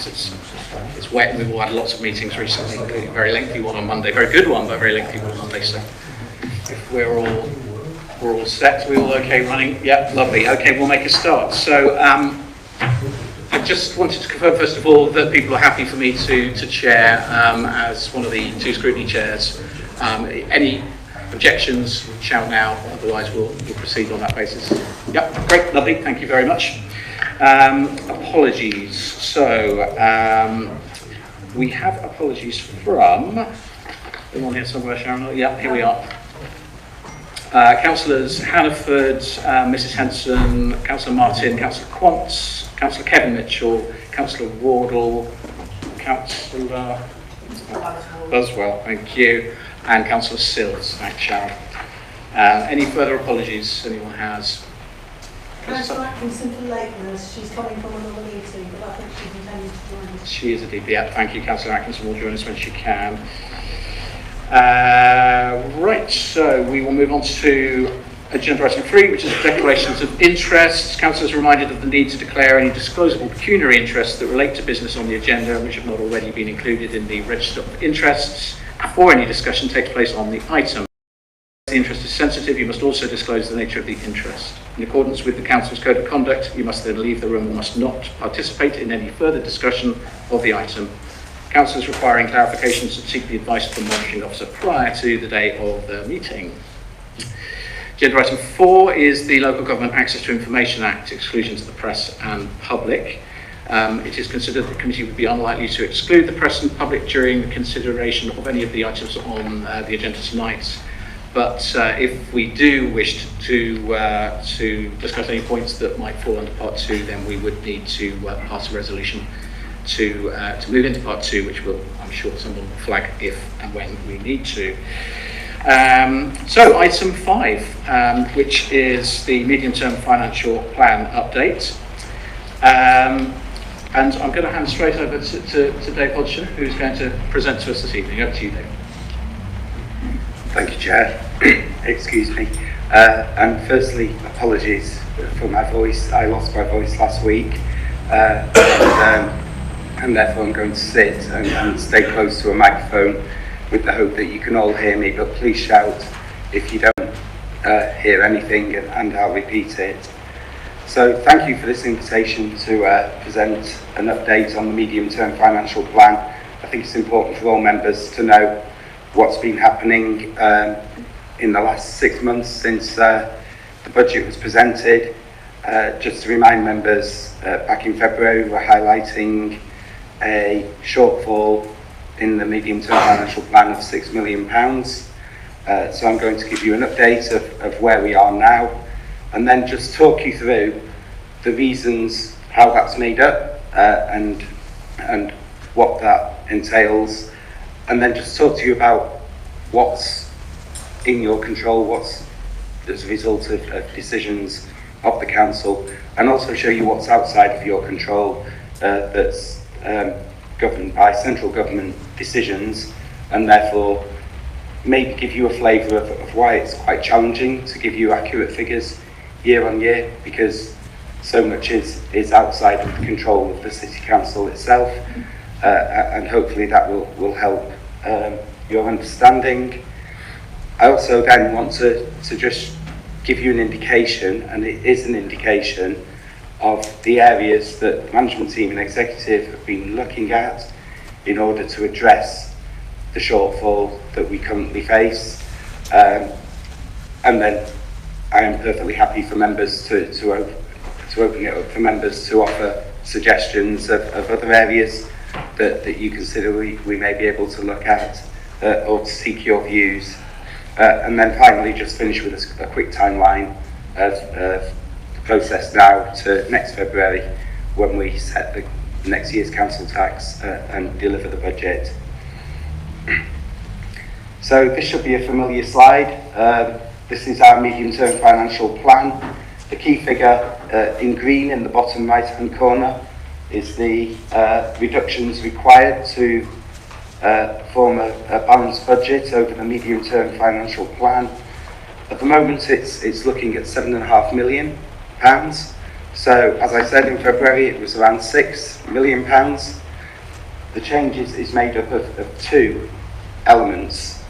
It's wet. We've all had lots of meetings recently, including a very lengthy one on Monday, very good one, but a very lengthy one on Monday. So if we're all set, we're all okay running. Yeah, lovely. Okay, we'll make a start. So I just wanted to confirm first of all that people are happy for me to chair as one of the two scrutiny chairs. Any objections, shout now, otherwise we'll proceed on that basis. Yep, great, lovely, thank you very much. Apologies. So we have apologies from the one here somewhere, Sharon. Yeah, here we are. Councillors Hannaford, Mrs Henson, Councillor Martin, Councillor Quantz, Councillor Kevin Mitchell, Councillor Wardle, Councillor Buswell, thank you, and Councillor Sills. Thanks, Sharon. Any further apologies anyone has? Councillor Atkinson for lateness. She's coming from another meeting, but I think she's intending to join us. She is a DP. Yeah, thank you. Councillor Atkinson will join us when she can. Right, so we will move on to agenda item 3, which is declarations of interests. Councillors are reminded of the need to declare any disclosable pecuniary interests that relate to business on the agenda, which have not already been included in the register of interests, before any discussion takes place on the item. If the interest is sensitive, you must also disclose the nature of the interest. In accordance with the Council's Code of Conduct, you must then leave the room and must not participate in any further discussion of the item. Councillors requiring clarifications should seek the advice of the monitoring officer prior to the day of the meeting. Agenda item 4 is the Local Government Access to Information Act, exclusion to the press and public. It is considered that the committee would be unlikely to exclude the press and public during the consideration of any of the items on the agenda tonight. But if we do wish to discuss any points that might fall under part 2, then we would need to pass a resolution to move into part 2, which will, I'm sure, someone will flag if and when we need to. So item 5, which is the medium-term financial plan update. And I'm going to hand straight over to Dave Hodgson, who's going to present to us this evening. Over to you, Dave. Thank you, Chair. Excuse me. And firstly, apologies for my voice. I lost my voice last week. And therefore I'm going to sit and stay close to a microphone with the hope that you can all hear me, but please shout if you don't hear anything, and I'll repeat it. So thank you for this invitation to present an update on the medium-term financial plan. I think it's important for all members to know what's been happening in the last 6 months since the budget was presented. Just to remind members, back in February we were highlighting a shortfall in the medium-term financial plan of £6 million. So I'm going to give you an update of where we are now, and then just talk you through the reasons how that's made up and what that entails, and then just talk to you about what's in your control, what's as a result of decisions of the council, and also show you what's outside of your control that's governed by central government decisions, and therefore maybe give you a flavour of why it's quite challenging to give you accurate figures year on year, because so much is outside of the control of the City Council itself, and hopefully that will help your understanding. I also then want to just give you an indication, and it is an indication, of the areas that the management team and executive have been looking at in order to address the shortfall that we currently face. And then I am perfectly happy for members to open it up for members to offer suggestions of other areas that you consider we may be able to look at or to seek your views. And then finally just finish with a quick timeline of the process now to next February, when we set the next year's council tax and deliver the budget. So this should be a familiar slide. This is our medium-term financial plan. The key figure in green in the bottom right-hand corner is the reductions required to form a balanced budget over the medium-term financial plan. At the moment it's looking at £7.5 million. So as I said in February, it was around £6 million. the changes is made up of two elements,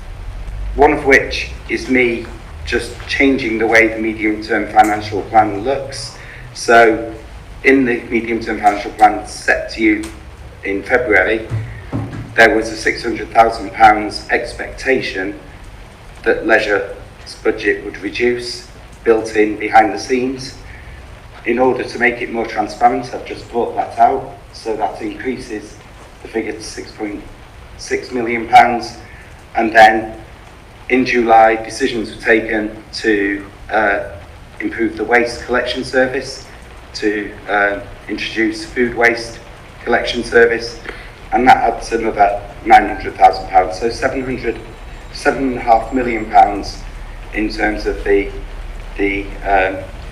one of which is me just changing the way the medium-term financial plan looks. So in the medium-term financial plan set to you in February, there was a £600,000 expectation that leisure's budget would reduce, built in behind the scenes. In order to make it more transparent, I've just brought that out, so that increases the figure to £6.6 million. And then in July, decisions were taken to improve the waste collection service, to introduce food waste collection service, and that adds another £900,000. So £7.5 million in terms of the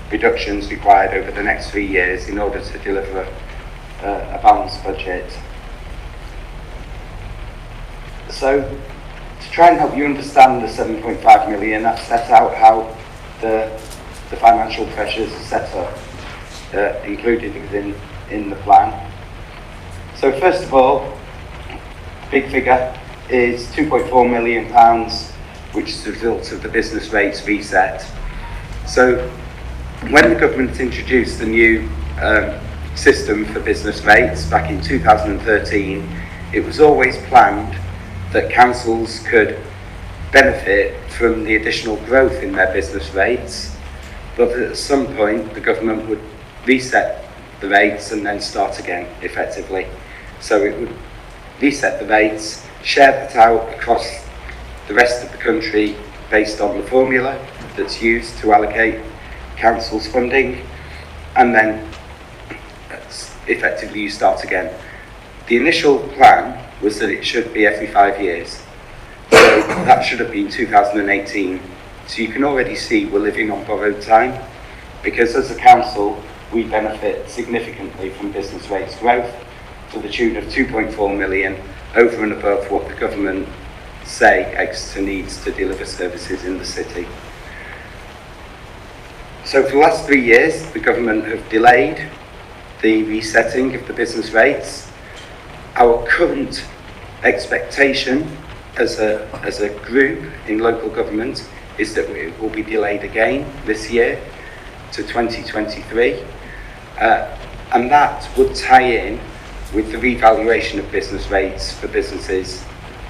reductions required over the next 3 years in order to deliver a balanced budget. So to try and help you understand the 7.5 million, I've set out how the financial pressures are set up, included in the plan. So first of all, the big figure is £2.4 million, which is the result of the business rates reset. So when the government introduced the new system for business rates back in 2013, it was always planned that councils could benefit from the additional growth in their business rates, but at some point the government would reset the rates and then start again, effectively. So it would reset the rates, share that out across the rest of the country based on the formula that's used to allocate council's funding, and then effectively you start again. The initial plan was that it should be every 5 years. So that should have been 2018. So you can already see we're living on borrowed time, because as a council, we benefit significantly from business rates growth to the tune of 2.4 million over and above what the government say Exeter needs to deliver services in the city. So for the last 3 years, the government have delayed the resetting of the business rates. Our current expectation as a group in local government is that it will be delayed again this year to 2023, and that would tie in with the revaluation of business rates for businesses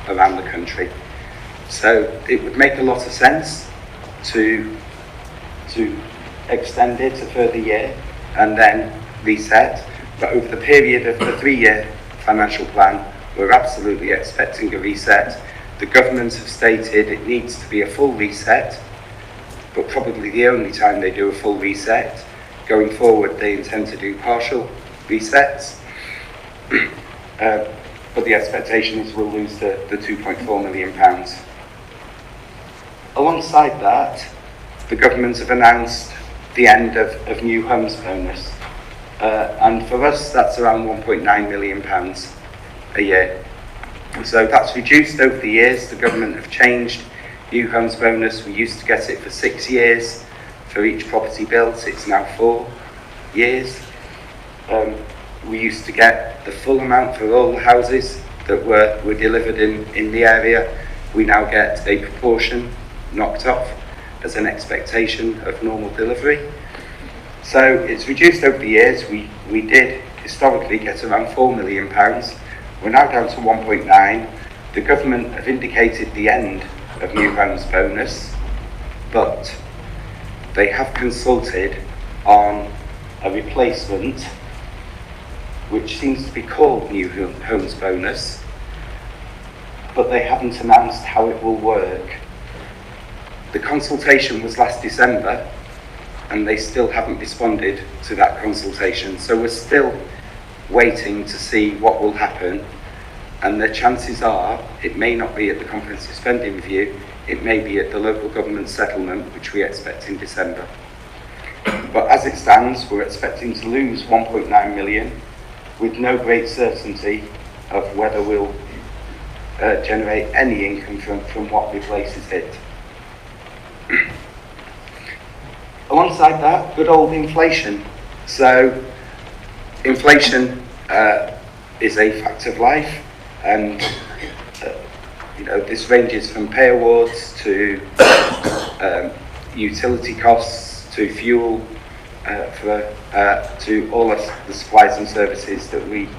around the country. So it would make a lot of sense to extend it a further year and then reset, but over the period of the 3-year financial plan, we're absolutely expecting a reset. The government have stated it needs to be a full reset, but probably the only time they do a full reset. Going forward, they intend to do partial resets, but the expectation is we'll lose the £2.4 million. Alongside that, the government have announced the end of new homes bonus, and for us that's around £1.9 million a year. So that's reduced over the years. The government have changed new homes bonus. We used to get it for 6 years for each property built. It's now 4 years. We used to get the full amount for all the houses that were delivered in the area. We now get a proportion knocked off as an expectation of normal delivery. So it's reduced over the years. We did historically get around £4 million. We're now down to 1.9. The government have indicated the end of new homes bonus, but they have consulted on a replacement which seems to be called new homes bonus, but they haven't announced how it will work. The consultation was last December and they still haven't responded to that consultation, so we're still waiting to see what will happen, and the chances are it may not be at the comprehensive spending review, it may be at the local government settlement, which we expect in December. But as it stands, we're expecting to lose 1.9 million with no great certainty of whether we'll generate any income from what replaces it. Alongside that, good old inflation. So inflation is a fact of life. And this ranges from pay awards to utility costs to fuel to all of the supplies and services that we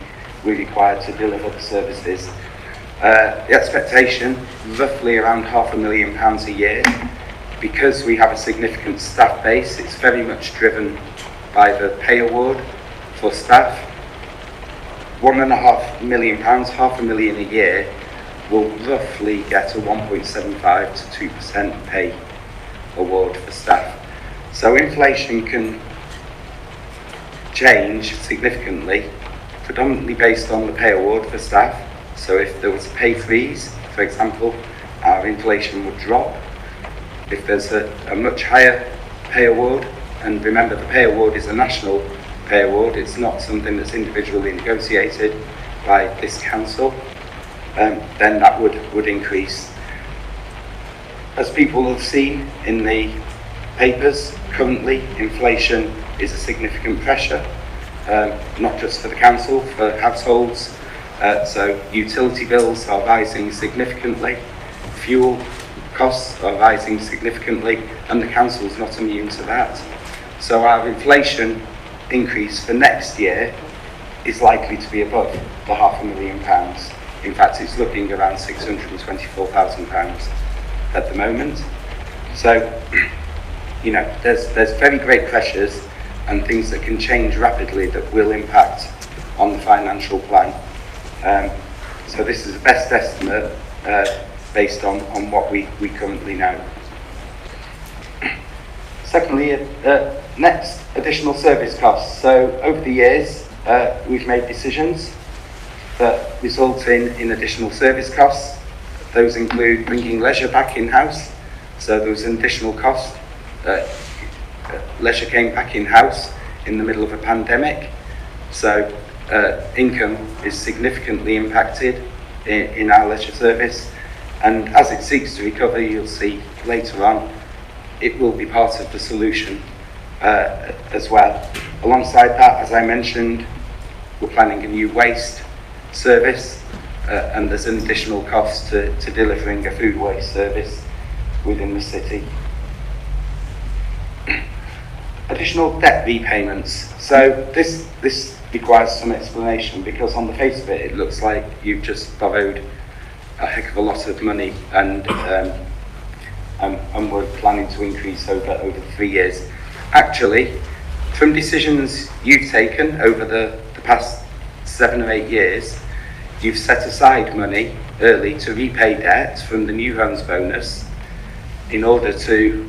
require to deliver the services. The expectation, roughly around £500,000 a year. Because we have a significant staff base, it's very much driven by the pay award for staff. £1.5 million, £500,000 a year, will roughly get a 1.75 to 2% pay award for staff. So inflation can change significantly, predominantly based on the pay award for staff. So if there was a pay freeze, for example, our inflation would drop. If there's a much higher pay award, and remember the pay award is a national pay award, it's not something that's individually negotiated by this council, then that would increase. As people have seen in the papers, currently inflation is a significant pressure, not just for the council, for households. So utility bills are rising significantly, fuel costs are rising significantly, and the council is not immune to that. So our inflation increase for next year is likely to be above the £500,000. In fact, it's looking around £624,000 at the moment. So, there's very great pressures and things that can change rapidly that will impact on the financial plan. So this is a best estimate based on what we currently know. Secondly, next, additional service costs. So over the years, we've made decisions that result in additional service costs. Those include bringing leisure back in-house. So there was an additional cost. Leisure came back in-house in the middle of a pandemic. So income is significantly impacted in our leisure service. And as it seeks to recover, you'll see later on, it will be part of the solution as well. Alongside that, as I mentioned, we're planning a new waste service, and there's an additional cost to delivering a food waste service within the city. Additional debt repayments. So this requires some explanation, because on the face of it, it looks like you've just borrowed a heck of a lot of money, and we're planning to increase over 3 years. Actually, from decisions you've taken over the past 7 or 8 years, you've set aside money early to repay debt from the new homes bonus in order to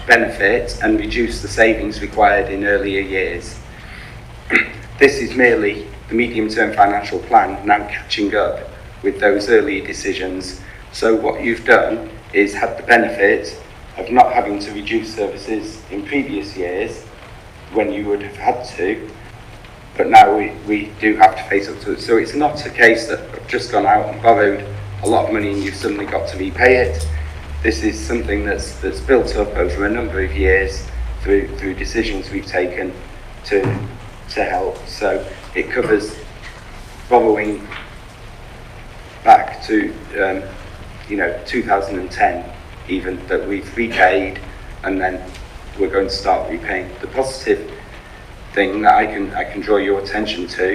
benefit and reduce the savings required in earlier years. This is merely the medium-term financial plan now catching up with those earlier decisions. So what you've done is had the benefit of not having to reduce services in previous years when you would have had to, but now we do have to face up to it. So it's not a case that I've just gone out and borrowed a lot of money and you've suddenly got to repay it. This is something that's built up over a number of years through decisions we've taken to help. So it covers borrowing back to 2010 even, that we've repaid, and then we're going to start repaying. The positive thing that I can draw your attention to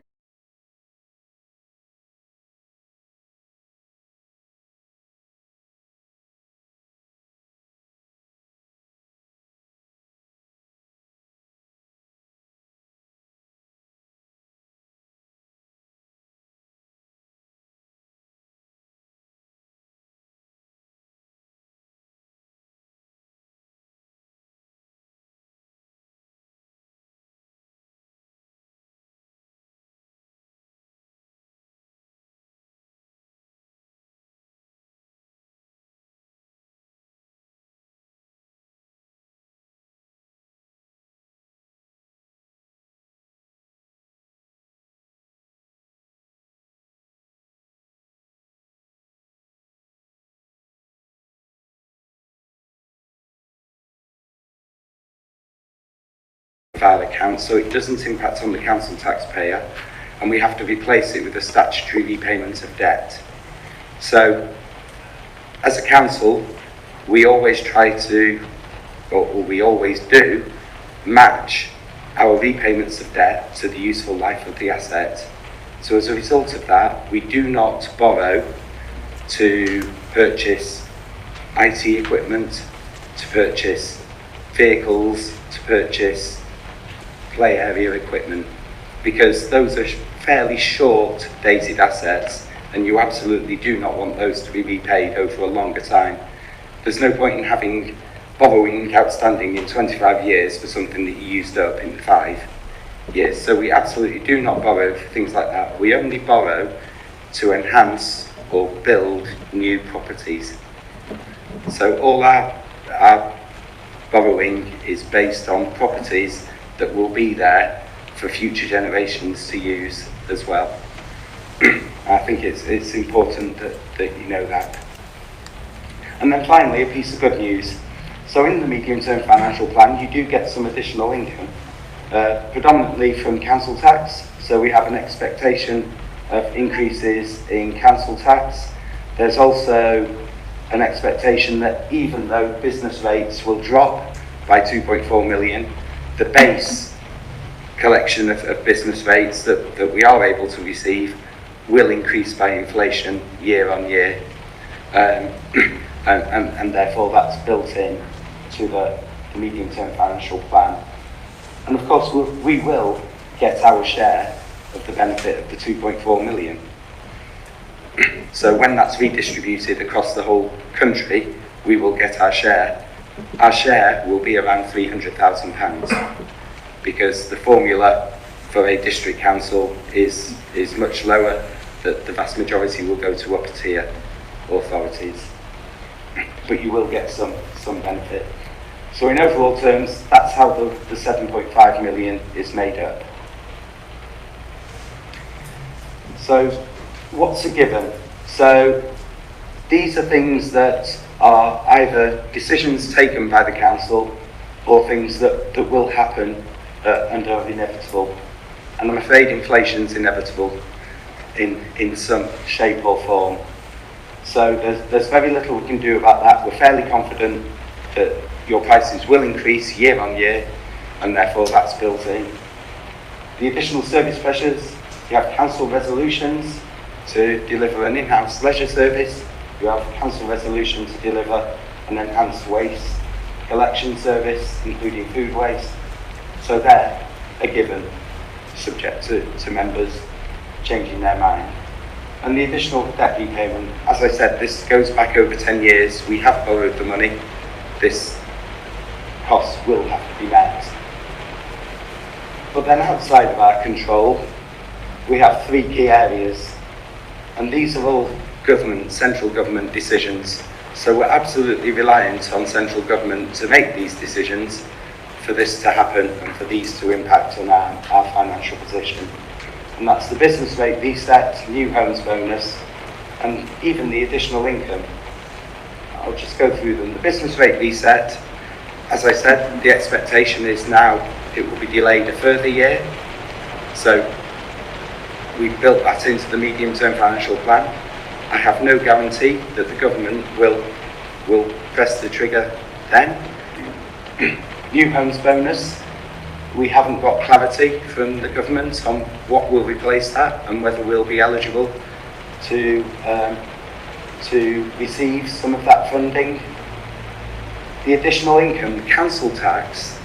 our account, so it doesn't impact on the council taxpayer. and we have to replace it with a statutory repayment of debt. So, as a council, we always try to, or we always do, match our repayments of debt to the useful life of the asset. So as a result of that, we do not borrow to purchase IT equipment, to purchase vehicles, to purchase play area equipment, because those are fairly short dated assets, and you absolutely do not want those to be repaid over a longer time. There's no point in having borrowing outstanding in 25 years for something that you used up in 5 years. So we absolutely do not borrow for things like that. We only borrow to enhance or build new properties. So all our borrowing is based on properties that will be there for future generations to use as well. I think it's important that you know that. And then finally, a piece of good news. So in the medium-term financial plan, you do get some additional income, predominantly from council tax. So we have an expectation of increases in council tax. There's also an expectation that even though business rates will drop by 2.4 million, the base collection of business rates that we are able to receive will increase by inflation year on year. And therefore that's built in to the medium-term financial plan. And of course we will get our share of the benefit of the 2.4 million. So when that's redistributed across the whole country, we will get our share. Our share will be around £300,000, because the formula for a district council is much lower. That the vast majority will go to upper tier authorities, but you will get some benefit. So in overall terms, that's how the 7.5 million is made up. So what's a given? So these are things that are either decisions taken by the council or things that will happen and are inevitable. And I'm afraid inflation's inevitable in some shape or form. So there's very little we can do about that. We're fairly confident that your prices will increase year on year, and therefore that's built in. The additional service pressures, you have council resolutions to deliver an in-house leisure service. You have council resolution to deliver an enhanced waste collection service, including food waste. So they're a given, subject to members changing their mind. And the additional debt repayment, as I said, this goes back over 10 years. We have borrowed the money. This cost will have to be met. But then outside of our control, we have 3 key areas. And these are all central government decisions. So we're absolutely reliant on central government to make these decisions for this to happen and for these to impact on our financial position. And that's the business rate reset, new homes bonus, and even the additional income. I'll just go through them. The business rate reset, as I said, the expectation is now it will be delayed a further year. So we've built that into the medium-term financial plan. I have no guarantee that the government will press the trigger then. New homes bonus, we haven't got clarity from the government on what will replace that and whether we'll be eligible to receive some of that funding. The additional income, the council tax,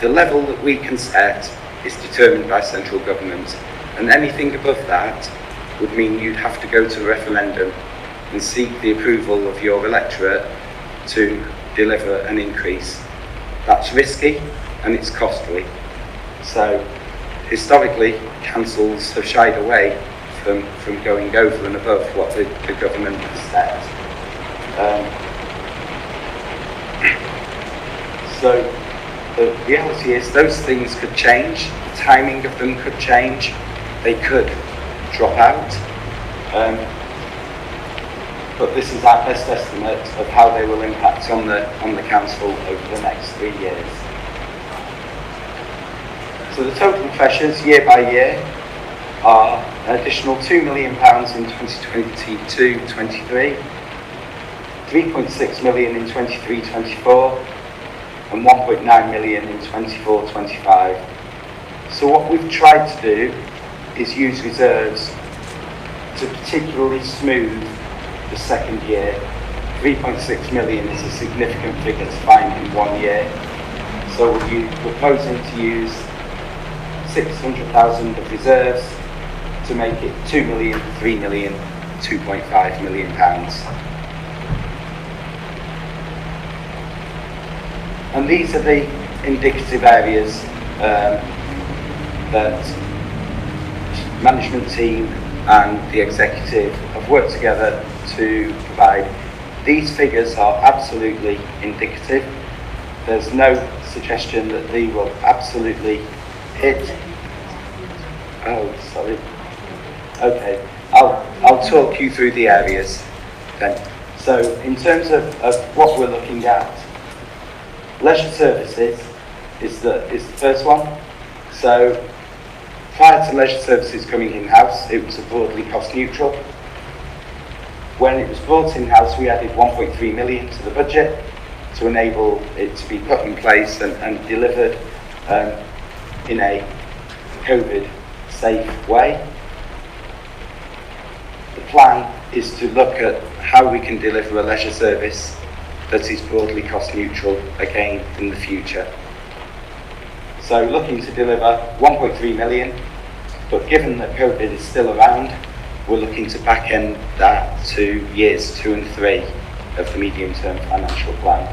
the level that we can set is determined by central government, and anything above that would mean you'd have to go to a referendum and seek the approval of your electorate to deliver an increase. That's risky and it's costly. So historically, councils have shied away from going over and above what the government has set. So the reality is those things could change, the timing of them could change, they could drop out. But this is our best estimate of how they will impact on the council over the next 3 years. So the total pressures year by year are an additional £2 million in 2022-23, 3.6 million in 23-24, and 1.9 million in 24-25. So what we've tried to do is use reserves to particularly smooth the second year. 3.6 million is a significant figure to find in 1 year. So we're proposing to use 600,000 of reserves to make it 2 million, 3 million, 2.5 million pounds. And these are the indicative areas that management team and the executive have worked together to provide. These figures are absolutely indicative. There's no suggestion that they will absolutely hit. Oh, sorry. Okay, I'll talk you through the areas then. So in terms of what we're looking at, leisure services is the first one. So prior to leisure services coming in-house, it was broadly cost neutral. When it was brought in-house, we added 1.3 million to the budget to enable it to be put in place and delivered in a COVID-safe way. The plan is to look at how we can deliver a leisure service that is broadly cost neutral again in the future. So looking to deliver 1.3 million, but given that COVID is still around, we're looking to back end that to years 2 and 3 of the medium-term financial plan.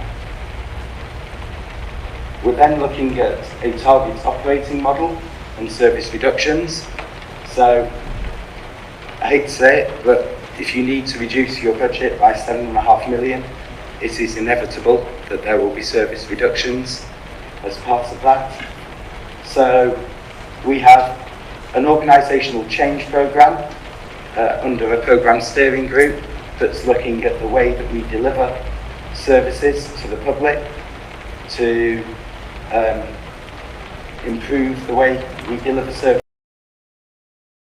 We're then looking at a target operating model and service reductions. So I hate to say it, but if you need to reduce your budget by 7.5 million, it is inevitable that there will be service reductions as part of that. So we have an organisational change programme under a programme steering group that's looking at the way that we deliver services to the public to improve the way we deliver services,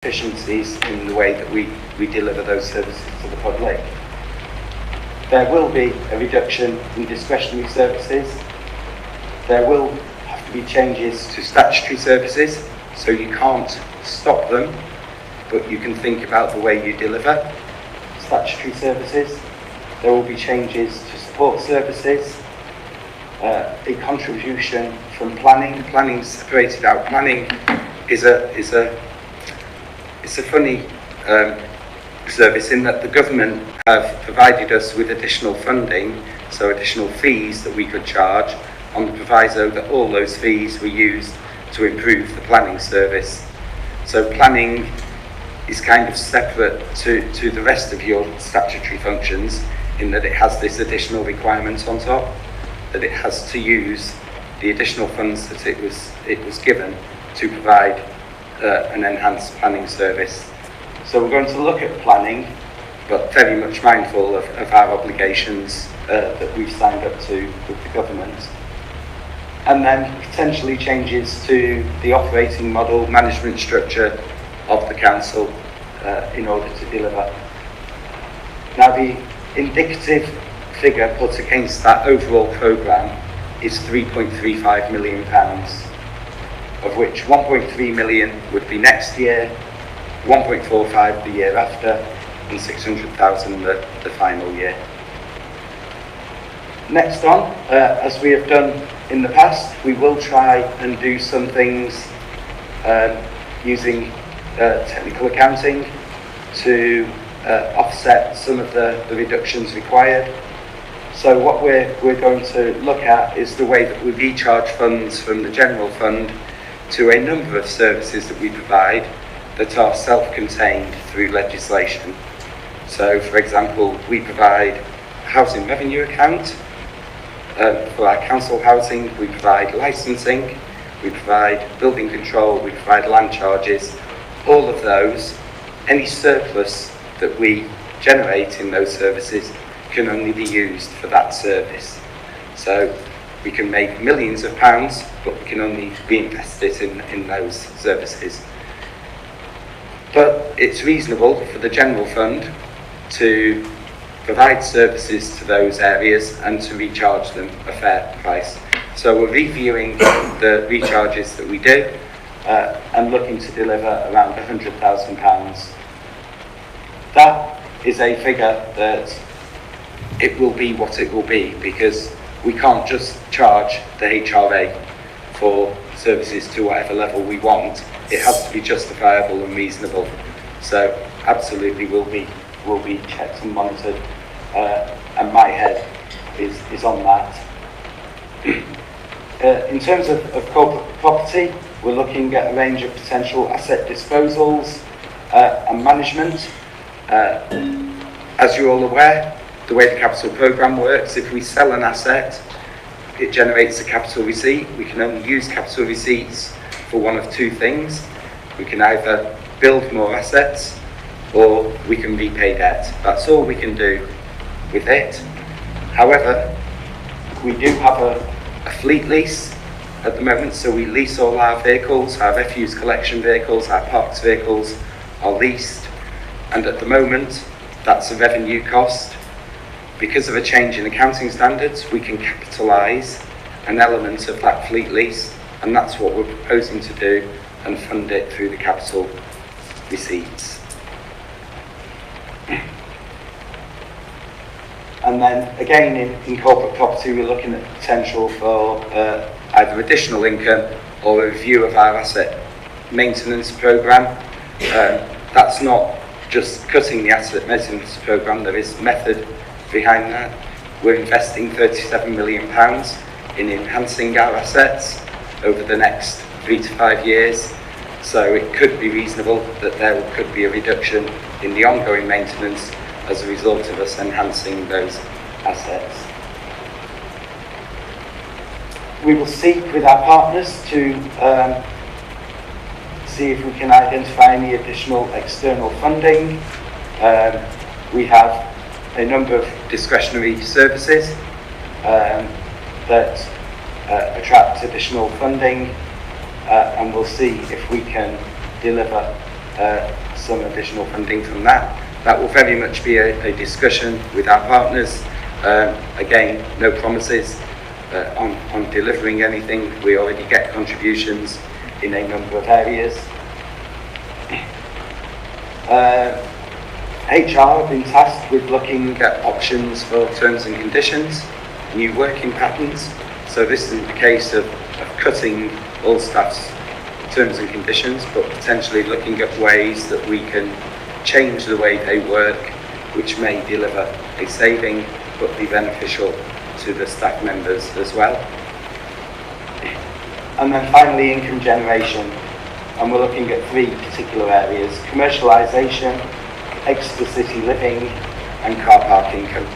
efficiencies in the way that we deliver those services to the public. There will be a reduction in discretionary services. There will have to be changes to statutory services, so you can't stop them, but you can think about the way you deliver statutory services. There will be changes to support services, a contribution from planning. Planning separated out. Planning is a funny service in that the government have provided us with additional funding, so additional fees that we could charge on the proviso that all those fees were used to improve the planning service. So planning is kind of separate to the rest of your statutory functions in that it has this additional requirement on top, that it has to use the additional funds that it was given to provide an enhanced planning service. So we're going to look at planning, but very much mindful of our obligations that we've signed up to with the government. And then potentially changes to the operating model, management structure of the council in order to deliver. Now the indicative figure put against that overall programme is £3.35 million, of which 1.3 million would be next year, 1.45 the year after, and 600,000 the final year. Next on, as we have done in the past, we will try and do some things using technical accounting to offset some of the reductions required. So what we're going to look at is the way that we recharge funds from the general fund to a number of services that we provide that are self-contained through legislation. So for example, we provide a housing revenue account for our council housing, we provide licensing, we provide building control, we provide land charges. All of those, any surplus that we generate in those services can only be used for that service. So We can make millions of pounds, but we can only reinvest it in those services. But it's reasonable for the general fund to provide services to those areas and to recharge them a fair price. So we're reviewing the recharges that we do and looking to deliver around £100,000. That is a figure that it will be what it will be, because we can't just charge the HRA for services to whatever level we want. It has to be justifiable and reasonable. So absolutely will be checked and monitored, and my head is on that. In terms of corporate property, we're looking at a range of potential asset disposals and management. As you're all aware, the way the capital programme works, if we sell an asset, it generates a capital receipt. We can only use capital receipts for one of two things. We can either build more assets or we can repay debt. That's all we can do with it. However, we do have a fleet lease at the moment, so we lease all our vehicles, our refuse collection vehicles, our parks vehicles are leased, and at the moment that's a revenue cost. Because of a change in accounting standards, we can capitalise an element of that fleet lease, and that's what we're proposing to do and fund it through the capital receipts. And then again in corporate property, we're looking at potential for either additional income or a review of our asset maintenance programme. That's not just cutting the asset maintenance programme, there is method behind that. We're investing £37 million in enhancing our assets over the next 3 to 5 years. So it could be reasonable that there could be a reduction in the ongoing maintenance as a result of us enhancing those assets. We will seek with our partners to see if we can identify any additional external funding. We have a number of discretionary services that attract additional funding, and we'll see if we can deliver some additional funding from that. That will very much be a discussion with our partners. Again, no promises on delivering anything. We already get contributions in a number of areas. HR have been tasked with looking at options for terms and conditions, new working patterns. So this is the case of cutting all staff's terms and conditions, but potentially looking at ways that we can change the way they work, which may deliver a saving but be beneficial to the staff members as well. And then finally, income generation. And we're looking at 3 particular areas: commercialisation, Exeter city living, and car park income.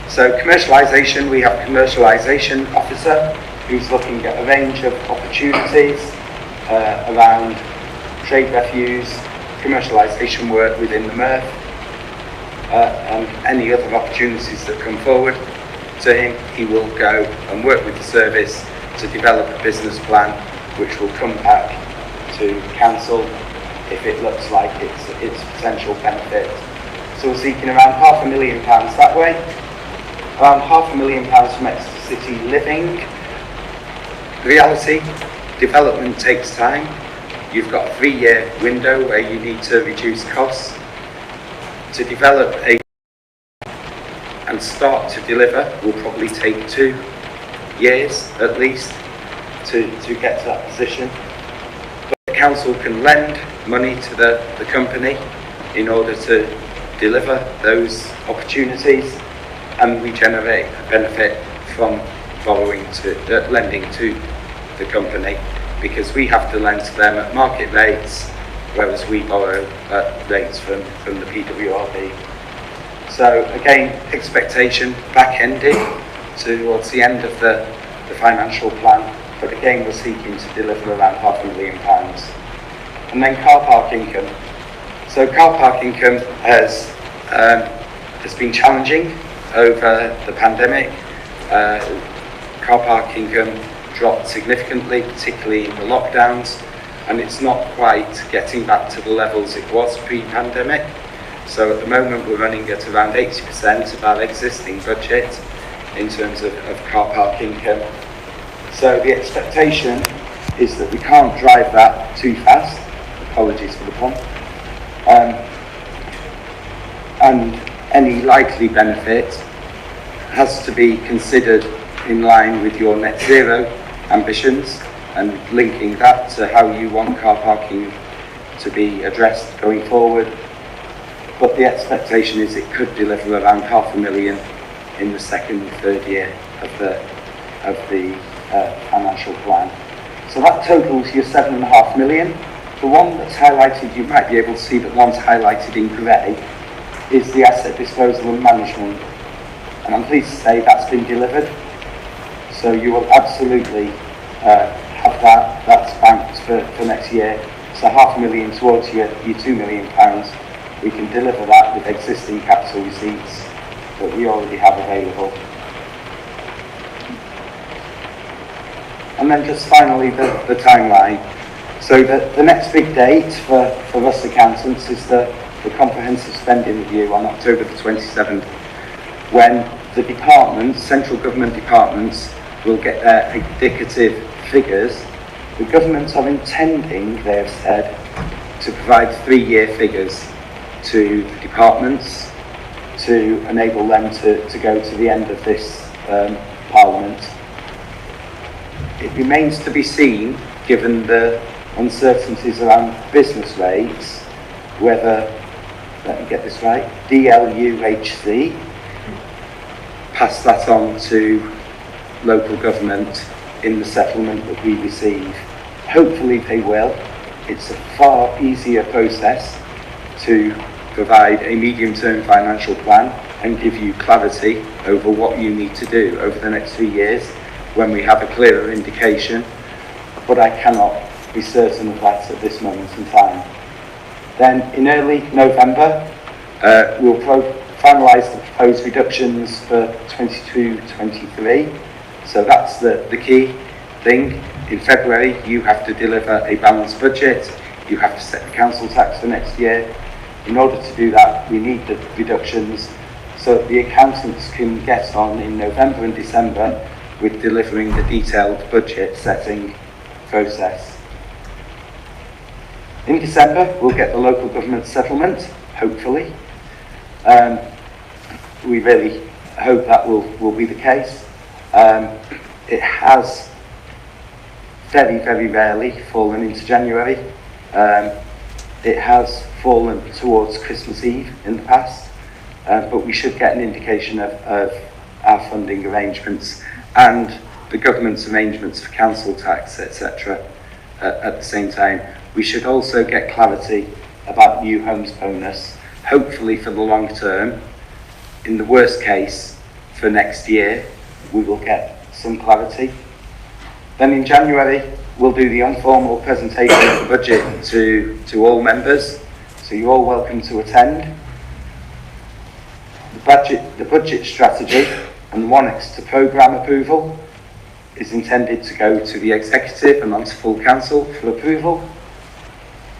So commercialisation, we have a commercialisation officer who's looking at a range of opportunities around trade refuse, commercialisation work within the MRF, and any other opportunities that come forward to him. He will go and work with the service to develop a business plan which will come back to council if it looks like its potential benefit. So we're seeking around £500,000 that way, around £500,000 from Exeter City Living. The reality, development takes time. You've got a 3-year window where you need to reduce costs. To develop and start to deliver will probably take 2 years at least to get to that position. But the council can lend money to the company in order to deliver those opportunities, and we generate a benefit from lending to the company, because we have to lend to them at market rates, whereas we borrow at rates from the PWRB. So again, expectation back-ended towards the end of the financial plan, but again we're seeking to deliver around £500,000. And then car park income. So car park income has been challenging over the pandemic. car park income dropped significantly, particularly in the lockdowns, and it's not quite getting back to the levels it was pre-pandemic. So at the moment we're running at around 80% of our existing budget in terms of car park income. So the expectation is that we can't drive that too fast, apologies for the pun, and any likely benefit has to be considered in line with your net zero ambitions and linking that to how you want car parking to be addressed going forward. But the expectation is it could deliver around £500,000 in the second and third year of the financial plan. So that totals your £7.5 million. The one that's highlighted, you might be able to see that one's highlighted in grey, is the asset disposal and management. And I'm pleased to say that's been delivered. So you will absolutely have that's banked for next year. So £500,000 towards your £2 million. We can deliver that with existing capital receipts that we already have available. And then just finally the timeline. So the next big date for us accountants is the comprehensive spending review on October the 27th, when the departments, central government departments, will get their indicative figures. The governments are intending, they have said, to provide 3-year figures to the departments to enable them to go to the end of this Parliament. It remains to be seen, given the uncertainties around business rates, whether, let me get this right, DLUHC pass that on to local government in the settlement that we receive. Hopefully they will. It's a far easier process to provide a medium-term financial plan and give you clarity over what you need to do over the next 3 years when we have a clearer indication, but I cannot be certain of that at this moment in time. Then in early November, we'll finalise the proposed reductions for 22-23. So that's the key thing. In February, you have to deliver a balanced budget. You have to set the council tax for next year. In order to do that, we need the reductions so that the accountants can get on in November and December with delivering the detailed budget setting process. In December, we'll get the local government settlement, hopefully. We really hope that will be the case. It has very, very rarely fallen into January. It has fallen towards Christmas Eve in the past, but we should get an indication of our funding arrangements and the government's arrangements for council tax, etc. At the same time. We should also get clarity about new homes bonus, hopefully for the long term. In the worst case, for next year, we will get some clarity. Then in January, we'll do the informal presentation of the budget to all members, so you're all welcome to attend. The budget strategy and one to programme approval is intended to go to the executive and onto full council for approval.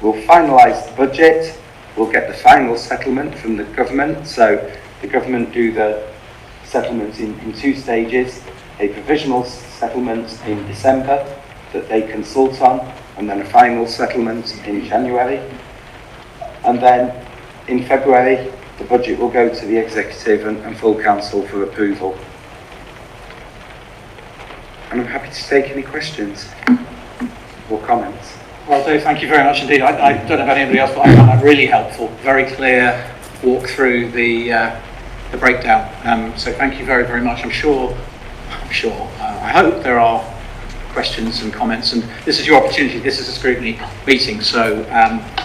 We'll finalise the budget, we'll get the final settlement from the government, so the government do the settlement in 2 stages, a provisional settlement in December that they consult on, and then a final settlement in January. And then in February, the budget will go to the executive and full council for approval. And I'm happy to take any questions or comments. Well, Dave, thank you very much indeed. I don't know about anybody else, but I found that really helpful. Very clear walk through the breakdown. So thank you very, very much. I hope there are questions and comments, and this is your opportunity. This is a scrutiny meeting, so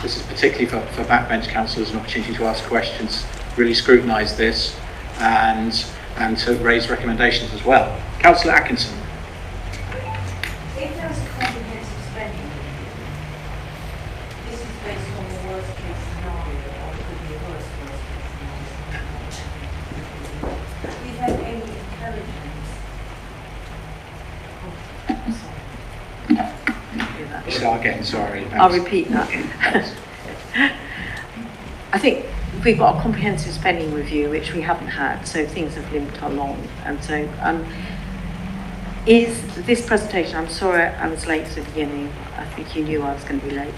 this is particularly for backbench councillors an opportunity to ask questions, really scrutinise this, and to raise recommendations as well. Councillor Atkinson. If there was a comprehensive spending, this is based on the worst case scenario, or it could be a worse case scenario. Do you have any intelligence again, sorry. I'll repeat that. I think we've got a comprehensive spending review, which we haven't had, so things have limped along. And so, is this presentation, I'm sorry I was late at the beginning, I think you knew I was going to be late.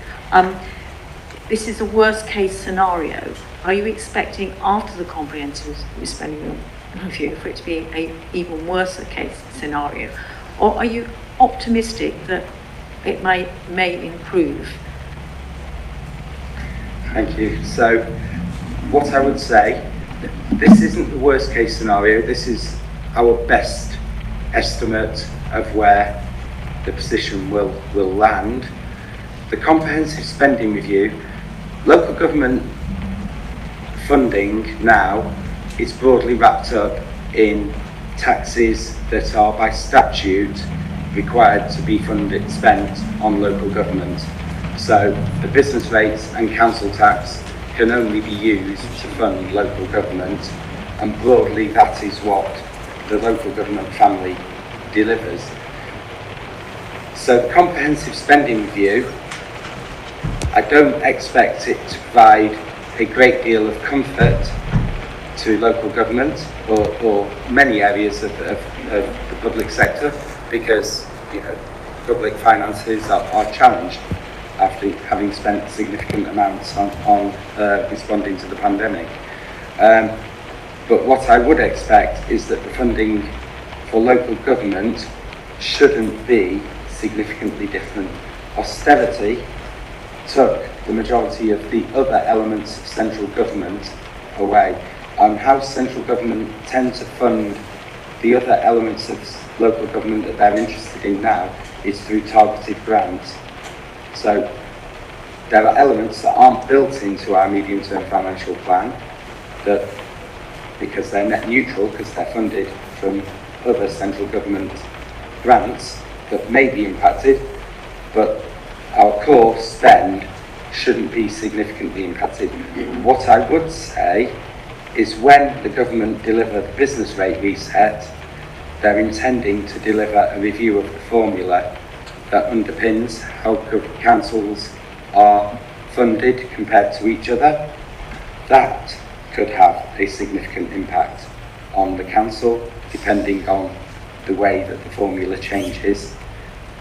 This is a worst case scenario. Are you expecting after the comprehensive spending review for it to be an even worse case scenario? Or are you optimistic that it may improve? Thank you. So what I would say, this isn't the worst case scenario, this is our best estimate of where the position will land. The comprehensive spending review, local government funding now is broadly wrapped up in taxes that are by statute required to be spent on local government. So the business rates and council tax can only be used to fund local government, and broadly that is what the local government family delivers. So the comprehensive spending review, I don't expect it to provide a great deal of comfort to local government or many areas of the public sector, because public finances are challenged after having spent significant amounts on responding to the pandemic. But what I would expect is that the funding for local government shouldn't be significantly different. Austerity took the majority of the other elements of central government away. How central government tend to fund the other elements of local government that they're interested in now is through targeted grants. So there are elements that aren't built into our medium-term financial plan that, because they're net neutral, because they're funded from other central government grants, that may be impacted, but our core spend shouldn't be significantly impacted. What I would say is when the government deliver the business rate reset, they're intending to deliver a review of the formula that underpins how councils are funded compared to each other. That could have a significant impact on the council, depending on the way that the formula changes.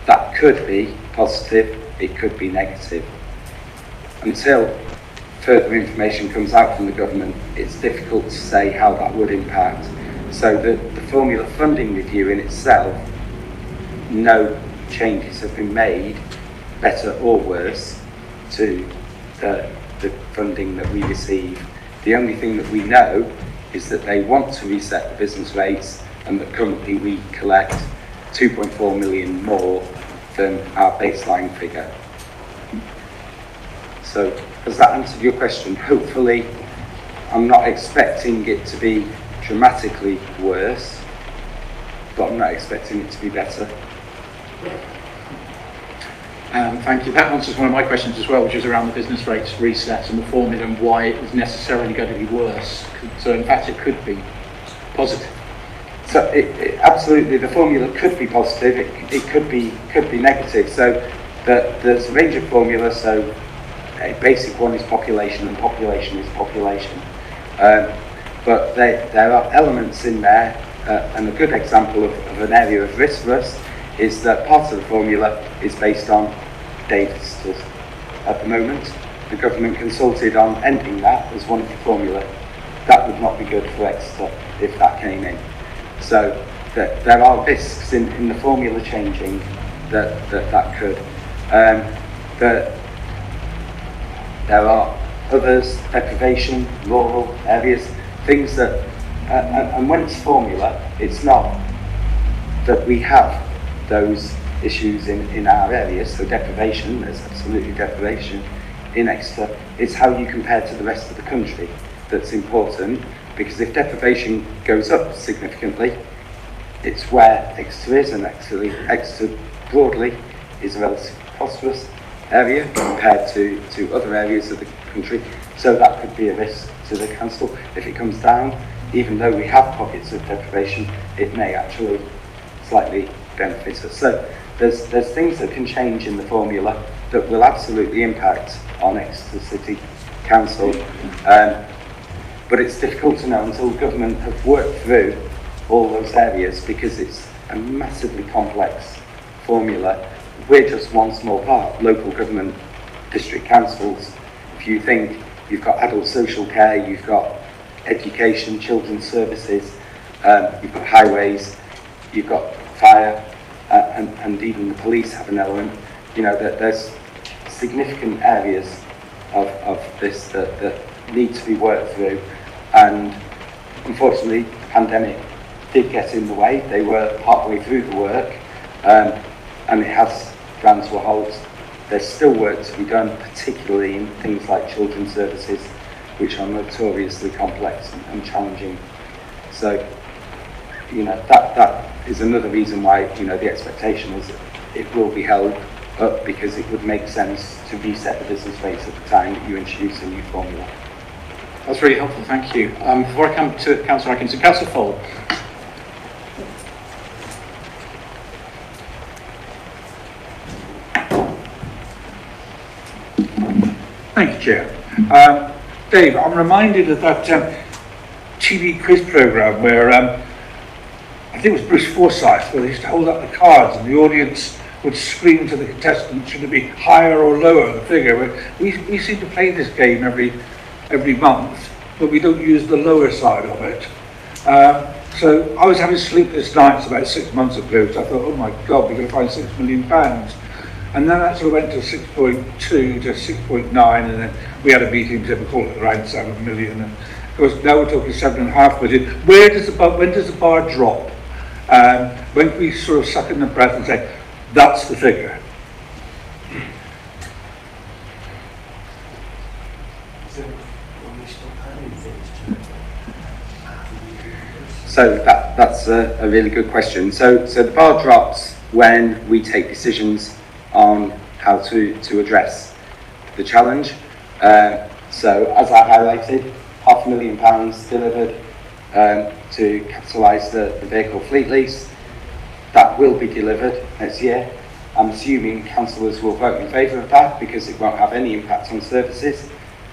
That could be positive, it could be negative. Until further information comes out from the government, it's difficult to say how that would impact. So the formula funding review in itself, no changes have been made, better or worse, to the funding that we receive. The only thing that we know is that they want to reset the business rates, and that currently we collect 2.4 million more than our baseline figure. So has that answered your question? Hopefully, I'm not expecting it to be dramatically worse, but I'm not expecting it to be better. Thank you. That answers one of my questions as well, which is around the business rates reset and the formula and why it was necessarily going to be worse. So in fact, it could be positive. So absolutely, the formula could be positive. It could be negative. So there's a range of formulas. So a basic one is population, and population is population. But there are elements in there, and a good example of an area of risk for us is that part of the formula is based on day visitors. At the moment, the government consulted on ending that as one of the formula. That would not be good for Exeter if that came in. So there are risks in the formula changing that could. There are others, deprivation, rural areas, things that, and when it's formula, it's not that we have those issues in our areas. So deprivation, there's absolutely deprivation in Exeter. It's how you compare to the rest of the country that's important, because if deprivation goes up significantly, it's where Exeter is, and Exeter broadly is a relatively prosperous area compared to other areas of the country. So that could be a risk to the council. If it comes down, even though we have pockets of deprivation, it may actually slightly benefit us. So there's things that can change in the formula that will absolutely impact on Exeter City Council. But it's difficult to know until government have worked through all those areas, because it's a massively complex formula. We're just one small part. Local government, district councils, if you think you've got adult social care, you've got education, children's services, you've got highways, you've got fire, and even the police have an element. You know, that there's significant areas of this that need to be worked through, and unfortunately the pandemic did get in the way. They were partway through the work, and it has ground to a halt. There's still work to be done, particularly in things like children's services, which are notoriously complex and challenging. So, you know, that is another reason why, you know, the expectation is that it will be held up, because it would make sense to reset the business rates at the time that you introduce a new formula. That's really helpful, thank you. Before I come to Councillor Atkinson, Councillor Fole. Thank you, Chair. Dave, I'm reminded of that TV quiz programme where, I think it was Bruce Forsyth, where they used to hold up the cards and the audience would scream to the contestant, should it be higher or lower, the figure. We seem to play this game every month, but we don't use the lower side of it. So I was having sleepless nights about 6 months ago, so I thought, oh my God, we're going to find £6 million. And then that sort of went to 6.2 to 6.9, and then we had a meeting to call it around 7 million. And of course, now we're talking 7.5 million. When does the bar drop? When we sort of suck in the breath and say, that's the figure. So that's a really good question. So the bar drops when we take decisions on how to address the challenge. So as I highlighted, £500,000 delivered to capitalise the vehicle fleet lease. That will be delivered next year. I'm assuming councillors will vote in favour of that, because it won't have any impact on services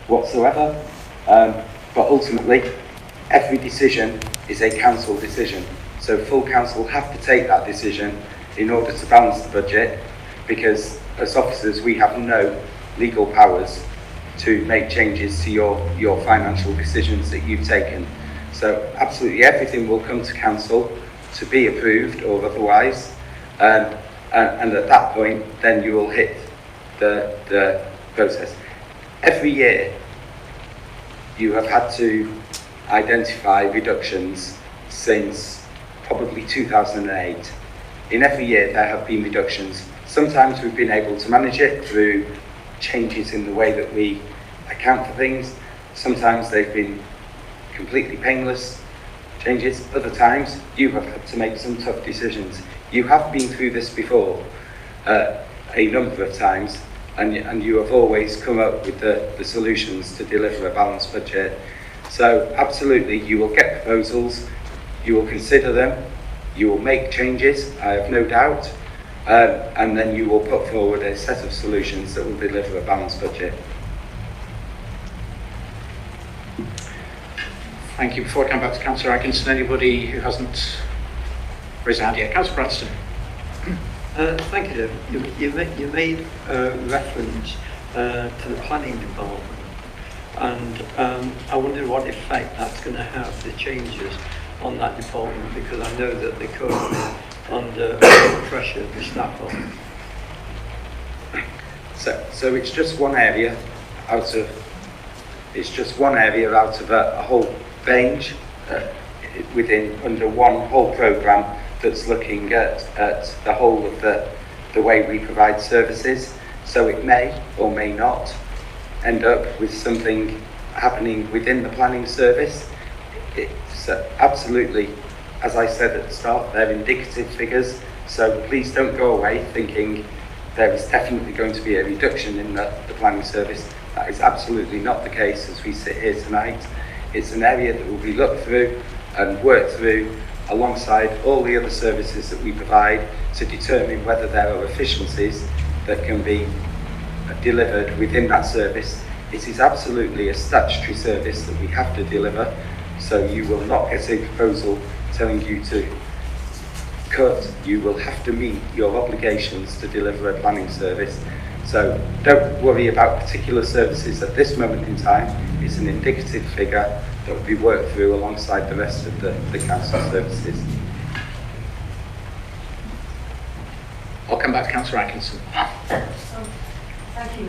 whatsoever. But ultimately, every decision is a council decision. So full council have to take that decision in order to balance the budget, because as officers we have no legal powers to make changes to your financial decisions that you've taken. So absolutely everything will come to council to be approved or otherwise, and at that point then you will hit the process. Every year you have had to identify reductions since probably 2008. In every year there have been reductions. Sometimes we've been able to manage it through changes in the way that we account for things. Sometimes they've been completely painless changes. Other times you have had to make some tough decisions. You have been through this before a number of times, and you have always come up with the solutions to deliver a balanced budget. So absolutely you will get proposals, you will consider them, you will make changes, I have no doubt, and then you will put forward a set of solutions that will deliver a balanced budget. Thank you. Before I come back to Councillor Atkinson, anybody who hasn't raised a hand yet? Councillor Branston. Thank you, Dave. You made reference to the planning department, and I wonder what effect that's going to have, the changes on that department, because I know that they're currently under pressure to staff on. So it's just one area out of a whole range under one whole programme that's looking at the whole of the way we provide services. So it may or may not end up with something happening within the planning service. It's absolutely, as I said at the start, they're indicative figures, so please don't go away thinking there is definitely going to be a reduction in the planning service. That is absolutely not the case as we sit here tonight. It's an area that will be looked through and worked through alongside all the other services that we provide to determine whether there are efficiencies that can be delivered within that service. It is absolutely a statutory service that we have to deliver, so you will not get a proposal telling you to cut. You will have to meet your obligations to deliver a planning service. So don't worry about particular services at this moment in time. It's an indicative figure that will be worked through alongside the rest of the council services. I'll come back to Councillor Atkinson. Thank you.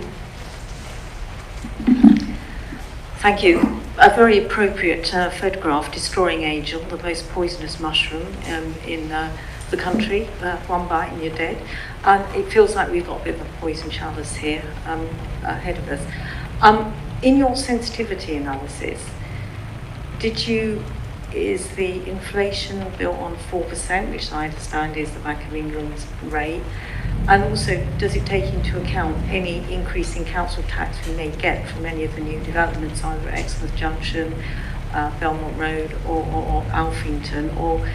Thank you. A very appropriate photograph, destroying angel, the most poisonous mushroom in the country. One bite and you're dead. It feels like we've got a bit of a poison chalice here ahead of us. In your sensitivity analysis, is the inflation built on 4%, which I understand is the Bank of England's rate? And also, does it take into account any increase in council tax we may get from any of the new developments, either at Exeter Junction, Belmont Road, or Alphington, or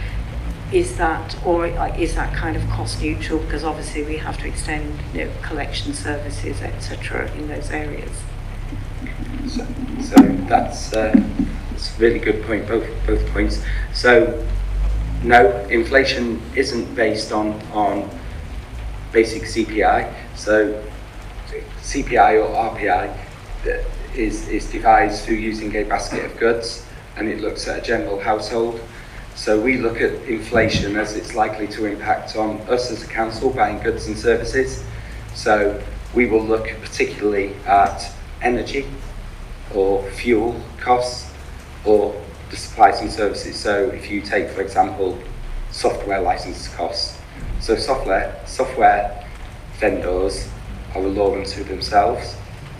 is that kind of cost neutral? Because obviously we have to extend, collection services, etc., in those areas. So that's a really good point, both points. So no, inflation isn't based on basic CPI. So CPI or RPI is devised through using a basket of goods, and it looks at a general household. So we look at inflation as it's likely to impact on us as a council buying goods and services. So we will look particularly at energy or fuel costs or the supplies and services. So if you take, for example, software license costs. So software vendors are a law unto themselves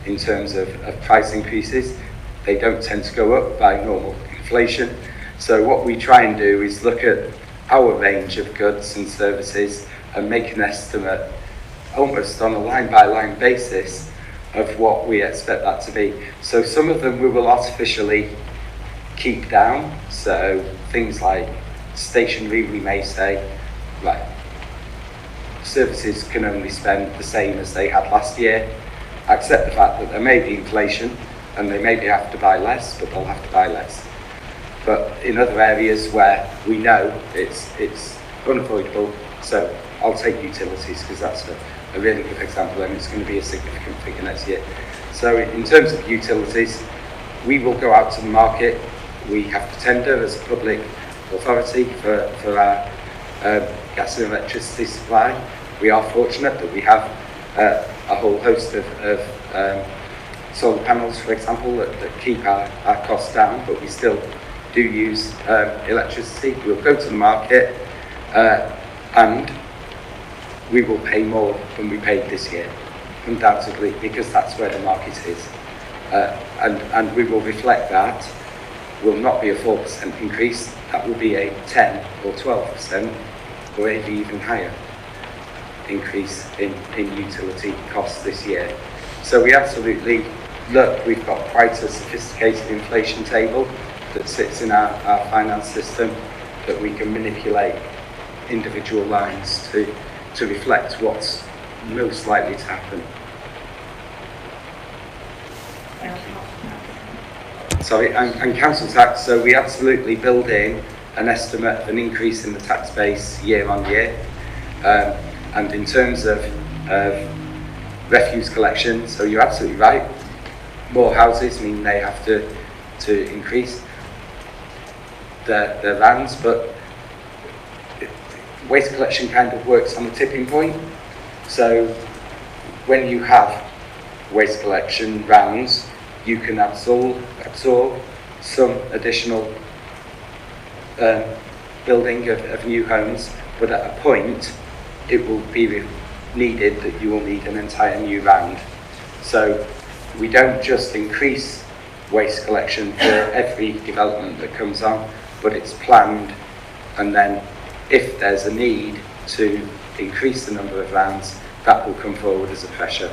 in terms of price increases. They don't tend to go up by normal inflation. So what we try and do is look at our range of goods and services and make an estimate almost on a line-by-line basis of what we expect that to be. So some of them we will artificially keep down. So things like stationery, we may say, right, services can only spend the same as they had last year. Accept the fact that there may be inflation and they maybe have to buy less, but they'll have to buy less. But in other areas where we know it's unavoidable, so I'll take utilities because that's a really good example, and it's going to be a significant figure next year. So in terms of utilities, we will go out to the market. We have to tender as a public authority for our gas and electricity supply. We are fortunate that we have a whole host of solar panels, for example, that keep our costs down, but we still do use electricity. We'll go to the market and we will pay more than we paid this year, undoubtedly, because that's where the market is. And we will reflect that. Will not be a 4% increase, that will be a 10 or 12% or maybe even higher increase in utility costs this year. So we absolutely look, we've got quite a sophisticated inflation table that sits in our finance system that we can manipulate individual lines to reflect what's most likely to happen. Sorry, and council tax, so we absolutely build in an estimate of an increase in the tax base year on year. And in terms of refuse collection, so you're absolutely right, more houses mean they have to increase their vans, but waste collection kind of works on a tipping point. So when you have waste collection vans, you can absorb some additional building of new homes, but at a point it will be needed that you will need an entire new round. So we don't just increase waste collection for every development that comes on, but it's planned, and then if there's a need to increase the number of rounds, that will come forward as a pressure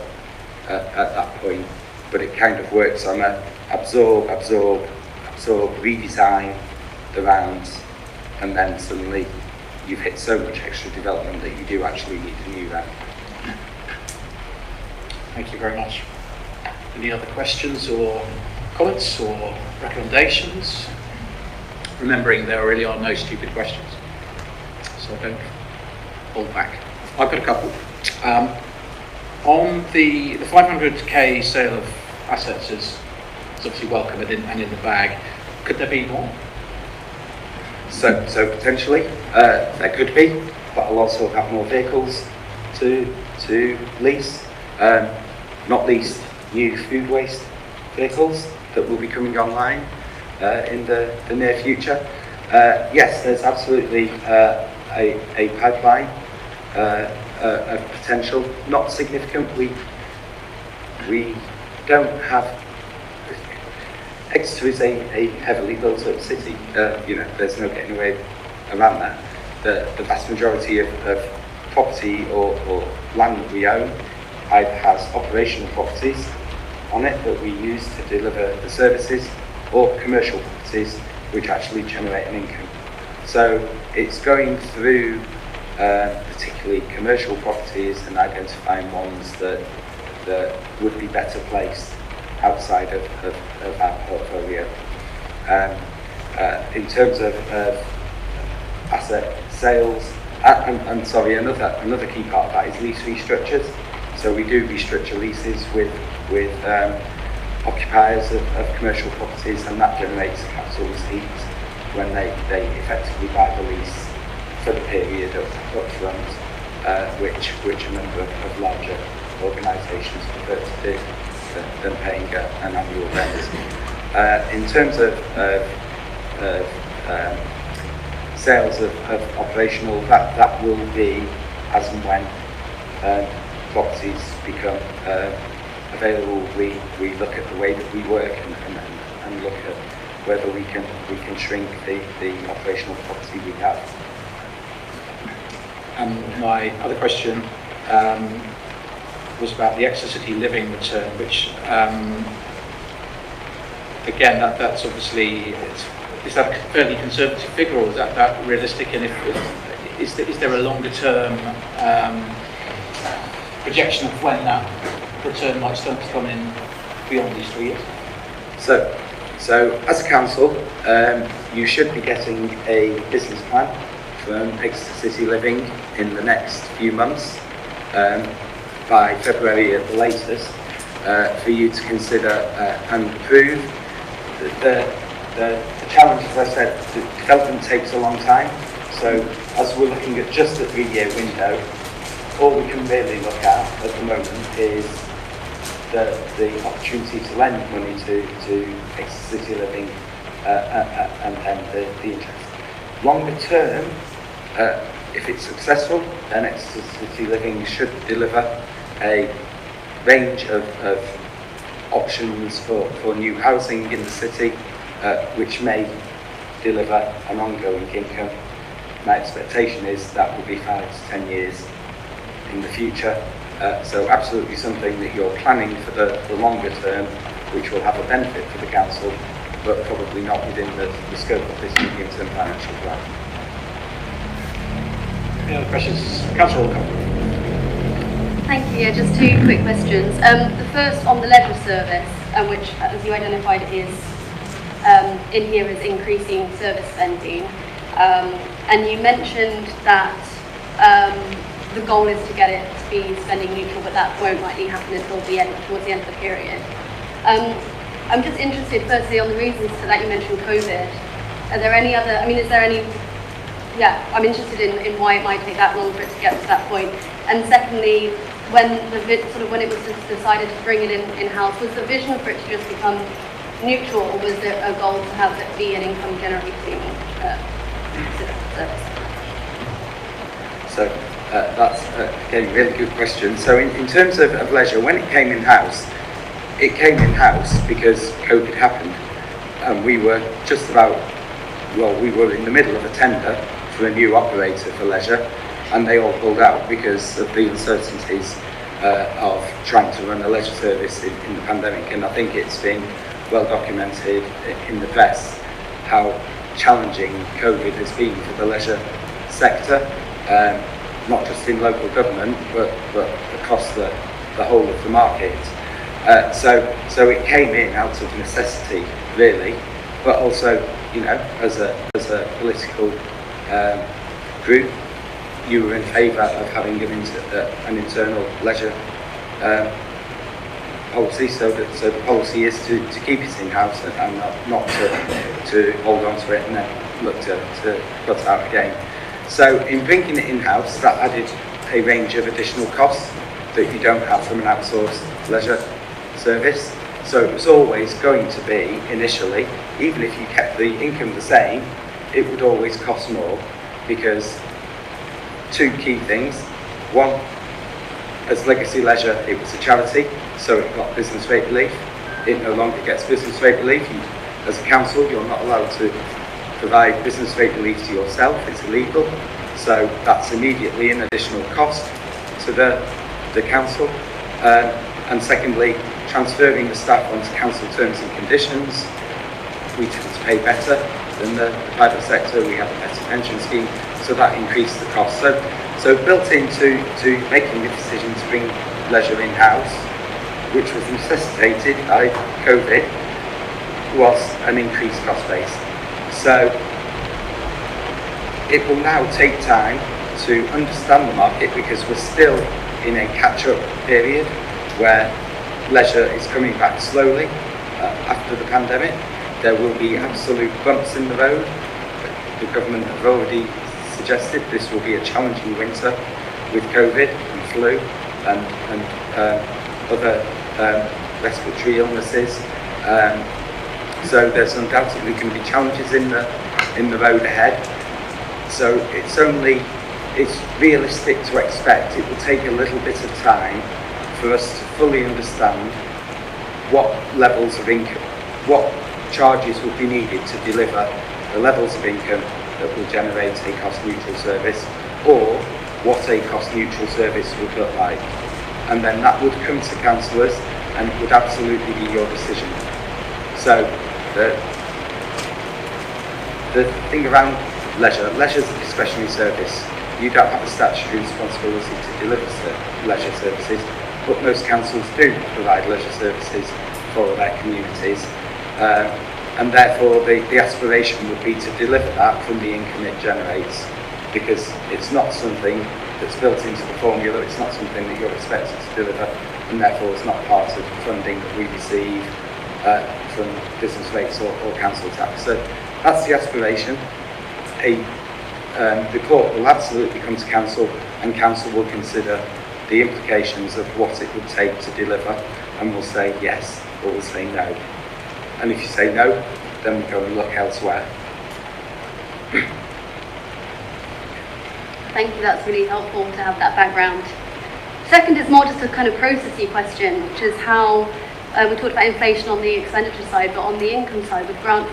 at that point. But it kind of works on a absorb, redesign the rounds, and then suddenly you've hit so much extra development that you do actually need a new round. Thank you very much. Any other questions or comments or recommendations? Remembering there really are no stupid questions, so don't hold back. I've got a couple. On the 500k sale of assets is obviously welcome and in the bag. Could there be more? So potentially there could be, but I'll also have more vehicles to lease. Not least new food waste vehicles that will be coming online in the near future. Yes, there's absolutely a pipeline of potential, not significant. We don't have. Exeter is a heavily built up city. There's no getting away around that. The vast majority of property or land that we own either has operational properties on it that we use to deliver the services, or commercial properties which actually generate an income. So it's going through particularly commercial properties and identifying ones that would be better placed outside of our portfolio. In terms of asset sales, and sorry, another key part of that is lease restructures. So we do restructure leases with occupiers of commercial properties, and that generates a capital receipt when they effectively buy the lease for the period up front, which a number of larger organisations prefer to do than paying an annual rent. In terms of sales of operational, that will be as and when properties become available. We look at the way that we work and look at whether we can shrink the operational property we have. And my other question was about the Exeter City living return, which again, that's obviously, is that a fairly conservative figure, or is that realistic? And is there a longer term projection of when that return might start to come in beyond these 3 years? So as a council, you should be getting a business plan from Exeter City Living in the next few months, by February at the latest, for you to consider and approve. The challenge, as I said, the development takes a long time. So as we're looking at just a 3-year window, all we can really look at the moment is the opportunity to lend money to Exeter City Living and then the interest. Longer term, if it's successful, then Exeter City Living should deliver a range of options for new housing in the city, which may deliver an ongoing income. My expectation is that will be 5 to 10 years in the future. So absolutely something that you're planning for the longer term, which will have a benefit for the council, but probably not within the scope of this medium-term financial plan. Any other questions? Councillor Walcott. Thank you. Yeah, just 2 quick questions. The first on the leisure service, which, as you identified, is in here as increasing service spending. And you mentioned that the goal is to get it to be spending neutral, but that won't likely happen until towards the end of the period. I'm just interested, firstly, on the reasons for that. You mentioned COVID. Are there any other? Is there any? Yeah, I'm interested in why it might take that long for it to get to that point. And secondly, when it was decided to bring it in-house, was the vision for it to just become neutral, or was there a goal to have it be an income generating service? So that's again a really good question. So in terms of leisure, when it came in-house because COVID happened, and we were we were in the middle of a tender for a new operator for leisure, and they all pulled out because of the uncertainties of trying to run a leisure service in the pandemic. And I think it's been well documented in the press how challenging COVID has been for the leisure sector, not just in local government, but across the the whole of the market. So it came in out of necessity, really, but also, you know, as a political group, you were in favour of having an internal leisure policy, so the policy is to keep it in-house and not to hold on to it and then look to cut out again. So in bringing it in-house, that added a range of additional costs that you don't have from an outsourced leisure service. So it was always going to be, initially, even if you kept the income the same, it would always cost more, because two key things. One, as Legacy Leisure, it was a charity, so it got business rate relief. It no longer gets business rate relief. As a council, you're not allowed to provide business rate relief to yourself. It's illegal. So that's immediately an additional cost to the council. And secondly, transferring the staff onto council terms and conditions. We tend to pay better than the private sector. We have a better pension scheme, so that increased the cost. So built into making the decision to bring leisure in-house, which was necessitated by COVID, was an increased cost base. So it will now take time to understand the market, because we're still in a catch-up period where leisure is coming back slowly after the pandemic. There will be absolute bumps in the road. The government have already suggested this will be a challenging winter with COVID and flu and other respiratory illnesses. So there's undoubtedly going to be challenges in the road ahead. So it's realistic to expect it will take a little bit of time for us to fully understand what levels of income, what charges will be needed to deliver the levels of income that will generate a cost-neutral service, or what a cost-neutral service would look like. And then that would come to councillors, and it would absolutely be your decision. So the thing around leisure's a discretionary service. You don't have a statutory responsibility to deliver leisure services, but most councils do provide leisure services for their communities. And therefore the aspiration would be to deliver that from the income it generates, because it's not something that's built into the formula, it's not something that you're expected to deliver, and therefore it's not part of the funding that we receive from business rates or council tax. So that's the aspiration. A report will absolutely come to council, and council will consider the implications of what it would take to deliver, and will say yes or will say no. And if you say no, then we go and look elsewhere. Thank you, that's really helpful to have that background. Second is more just a kind of processy question, which is how we talked about inflation on the expenditure side, but on the income side with grant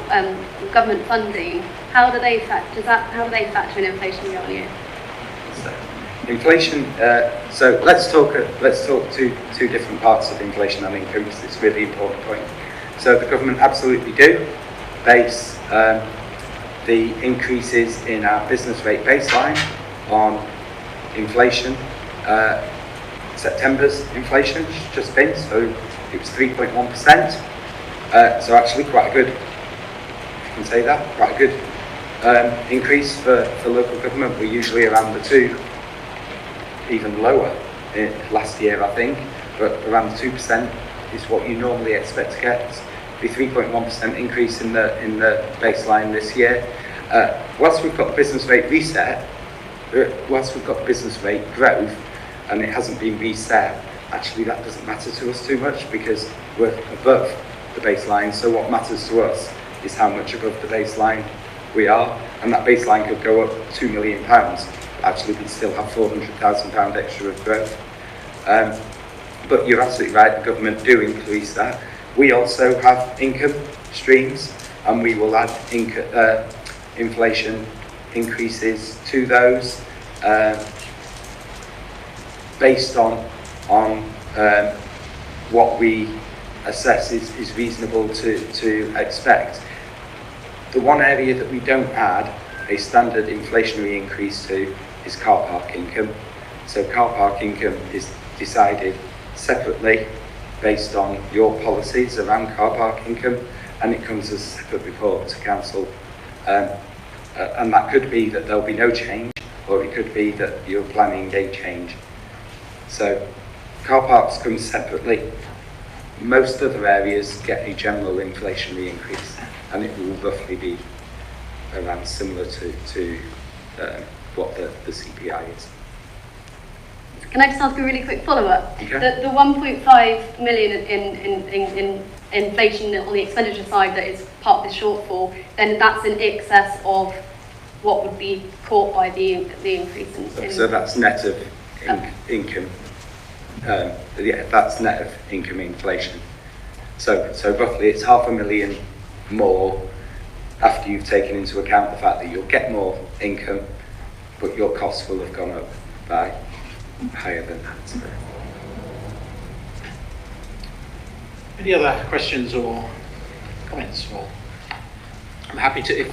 government funding, how do they factor in inflation year on year? So, inflation. So let's talk two different parts of inflation and income, because it's a really important point. So the government absolutely do base the increases in our business rate baseline on inflation. September's inflation just been, so it was 3.1%. So actually quite a good, if you can say that, quite a good increase for local government. We're usually around the 2, even lower last year, I think, but around 2% is what you normally expect to get. The 3.1% increase in the baseline this year. Whilst we've got business rate reset, whilst we've got business rate growth, and it hasn't been reset, actually that doesn't matter to us too much, because we're above the baseline. So what matters to us is how much above the baseline we are, and that baseline could go up £2 million. Actually, we'd still have £400,000 extra of growth. But you're absolutely right, the government do increase that. We also have income streams, and we will add inflation increases to those based on what we assess is reasonable to expect. The one area that we don't add a standard inflationary increase to is car park income. So car park income is decided separately based on your policies around car park income, and it comes as a separate report to council. And that could be that there'll be no change, or it could be that you're planning a change. So car parks come separately. Most other areas get a general inflationary increase, and it will roughly be around similar to what the CPI is. Can I just ask a really quick follow-up? Okay. The 1.5 million in inflation on the expenditure side that is part of the shortfall, then that's in excess of what would be caught by the increase in... So that's net of income. Yeah, that's net of income inflation. So roughly it's £500,000 more after you've taken into account the fact that you'll get more income, but your costs will have gone up by higher than that. So. Any other questions or comments? Well, I'm happy to, if,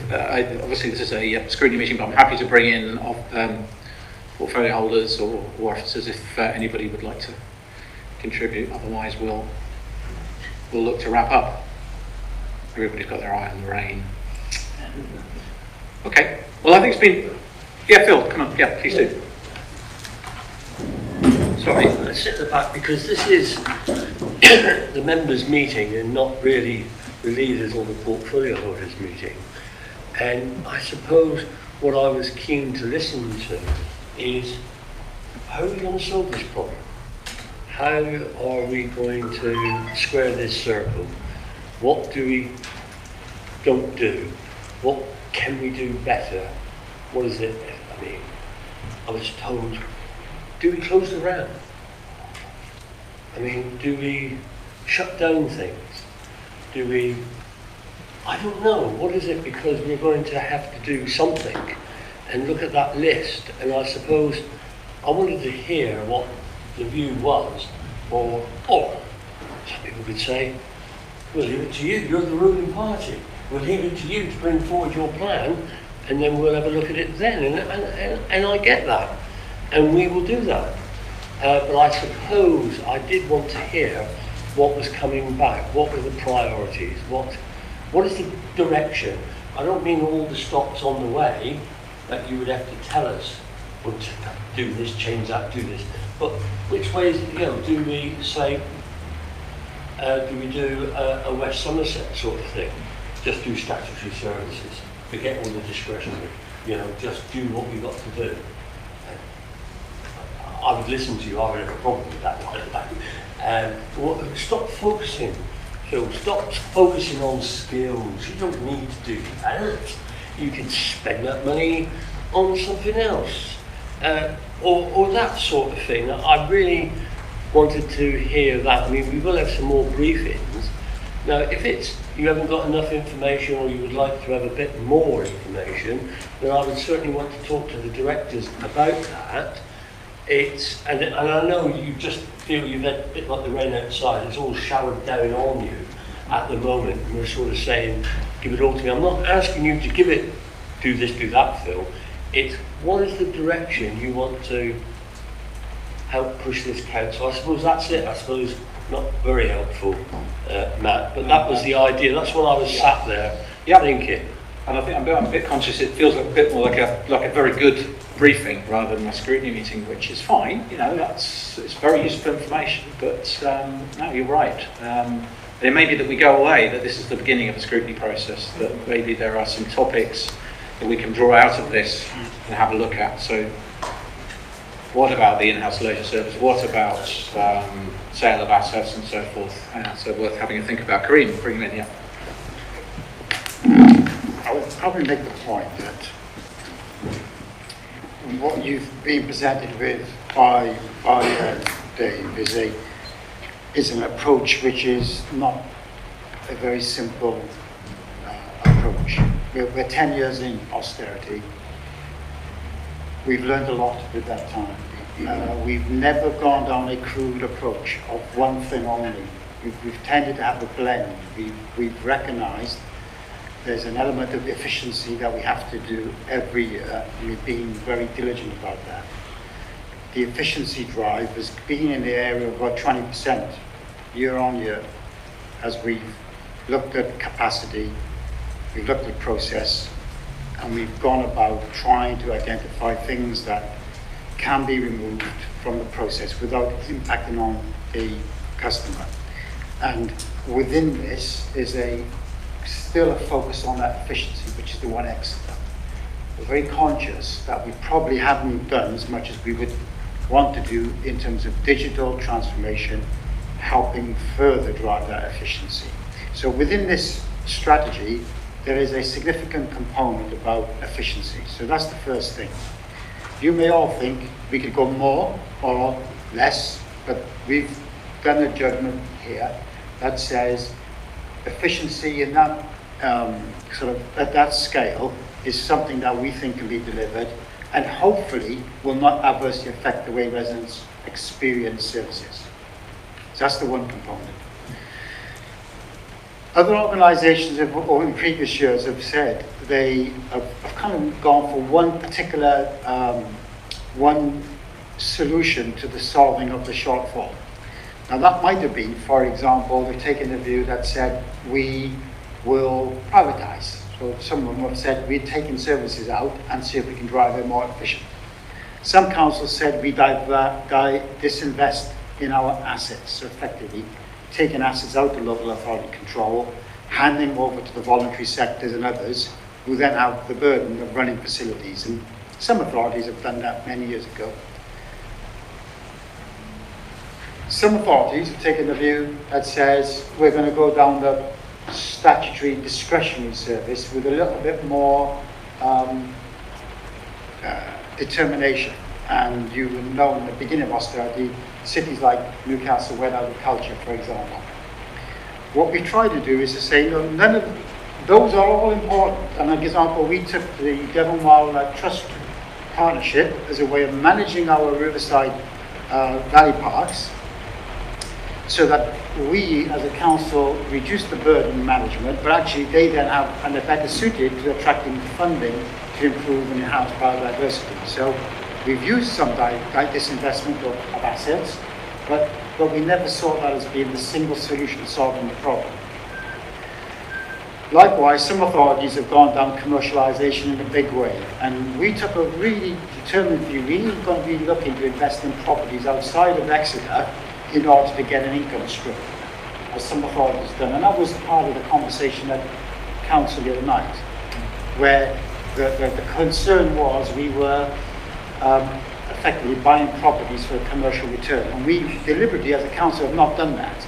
obviously this is a scrutiny meeting, but I'm happy to bring in portfolio holders or officers if anybody would like to contribute. Otherwise, we'll look to wrap up. Everybody's got their eye on the rain. Okay. Well, I think it's been... Yeah, Phil, come on. Yeah, please do. Sorry, I sit at the back because this is the members' meeting and not really the leaders or the portfolio holders' meeting. And I suppose what I was keen to listen to is, how are we going to solve this problem? How are we going to square this circle? What do we don't do? What can we do better? What is it? I mean, I was told, do we close the RAM? I mean, do we shut down things? Do we, I don't know, what is it? Because we're going to have to do something and look at that list. And I suppose I wanted to hear what the view was, or some people could say, we'll leave it to you, you're the ruling party. We'll leave it to you to bring forward your plan, and then we'll have a look at it then. And I get that, and we will do that. But I suppose I did want to hear what was coming back, what were the priorities, what is the direction. I don't mean all the stops on the way that you would have to tell us, well, do this, change that, do this, but which ways, do we say, do we do a West Somerset sort of thing? Just do statutory services, forget all the discretionary, just do what we've got to do. I would listen to you, I would have a problem with that one. Stop focusing, Phil, stop focusing on skills. You don't need to do that. You can spend that money on something else, or that sort of thing. I really wanted to hear that. I mean, we will have some more briefings. Now, if you haven't got enough information, or you would like to have a bit more information, then I would certainly want to talk to the directors about that. And I know you just feel you've had a bit like the rain outside, it's all showered down on you at the moment, and we're sort of saying, give it all to me. I'm not asking you to give it, do this, do that, Phil. It's, what is the direction you want to help push this council? I suppose that's it. I suppose not very helpful, Matt, but that was the idea. That's what I was sat there thinking. And I think I'm a bit conscious. It feels a bit more like a very good briefing rather than a scrutiny meeting, which is fine. It's very useful information. But no, you're right. It may be that we go away, that this is the beginning of a scrutiny process. That maybe there are some topics that we can draw out of this and have a look at. So, what about the in-house leisure service? What about sale of assets and so forth? So worth having a think about. Kareem, bring him in here. I would probably make the point that what you've been presented with by Dave is an approach which is not a very simple approach. We're 10 years in austerity. We've learned a lot with that time. We've never gone down a crude approach of one thing only. We've tended to have a blend. We've recognized there's an element of efficiency that we have to do every year, and we've been very diligent about that. the efficiency drive has been in the area of about 20% year on year as we've looked at capacity, we've looked at process, and we've gone about trying to identify things that can be removed from the process without impacting on the customer. And within this is still a focus on that efficiency, which is the one Exeter. We're very conscious that we probably haven't done as much as we would want to do in terms of digital transformation, helping further drive that efficiency. So within this strategy, there is a significant component about efficiency. So that's the first thing. You may all think we could go more or less, but we've done a judgment here that says efficiency in that sort of at that scale is something that we think can be delivered and hopefully will not adversely affect the way residents experience services. So that's the one component. Other organisations or in previous years have said they have kind of gone for one particular one solution to the solving of the shortfall. Now that might have been, for example, they've taken a view that said we will privatise. So some of them have said we're taking services out and see if we can drive them more efficient. Some councils said we disinvest in our assets, so effectively taking assets out of local authority control, handing them over to the voluntary sectors and others who then have the burden of running facilities. And some authorities have done that many years ago. Some authorities have taken the view that says we're going to go down the statutory discretionary service with a little bit more determination. And you will know in the beginning of austerity, cities like Newcastle went out of culture, for example. What we try to do is to say, no, none of those are all important. And for example, we took the Devon Wildlife Trust partnership as a way of managing our riverside valley parks, so that we as a council reduce the burden of management, but actually they then have, and they're better suited to attracting funding to improve and enhance biodiversity. So we've used some disinvestment of assets, but we never saw that as being the single solution solving the problem. Likewise, some authorities have gone down commercialisation in a big way, and we took a really determined view. We're going to be looking to invest in properties outside of Exeter in order to get an income stream, as some authorities have done. And that was part of the conversation at council the other night, where the concern was we were effectively buying properties for a commercial return. And we deliberately, as a council, have not done that.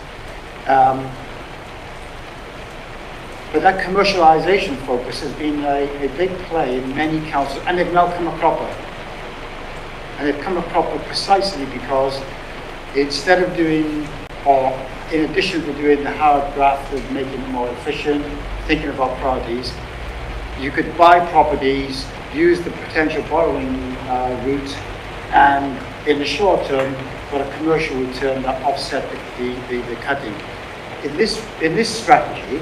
But that commercialisation focus has been a big play in many councils, and they've now come a cropper. And they've come a cropper precisely because instead of doing, or in addition to doing the hard graft of making it more efficient, thinking about priorities, you could buy properties, use the potential borrowing route, and in the short term, got a commercial return that offset the cutting. In this strategy,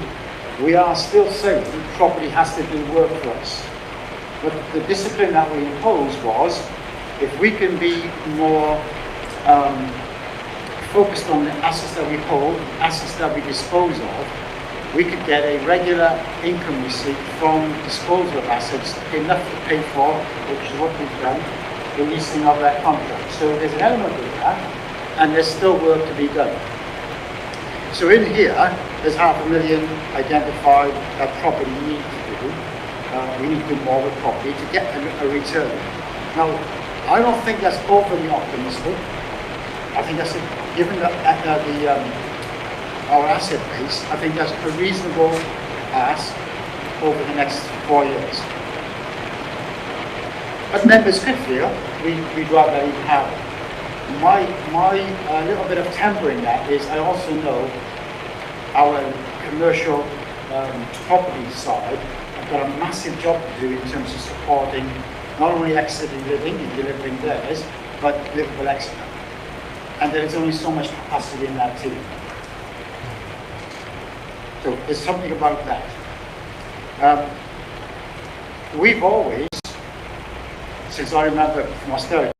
we are still saying property has to do work for us. But the discipline that we imposed was, if we can be more focused on the assets that we hold, assets that we dispose of, we could get a regular income receipt from disposal of assets, enough to pay for, which is what we've done, the leasing of that contract. So there's an element of that, and there's still work to be done. So in here, there's 500,000 identified that property needs to do. We need to do more with property to get a return. Now, I don't think that's overly optimistic. I think that's, given our asset base, I think that's a reasonable ask over the next 4 years. But members could feel we'd rather even have it. My little bit of tempering that is I also know our commercial property side have got a massive job to do in terms of supporting not only Exeter living and delivering theirs, but livable Exeter. And there is only so much capacity in that team. So there's something about that. We've always, since I remember from austerity,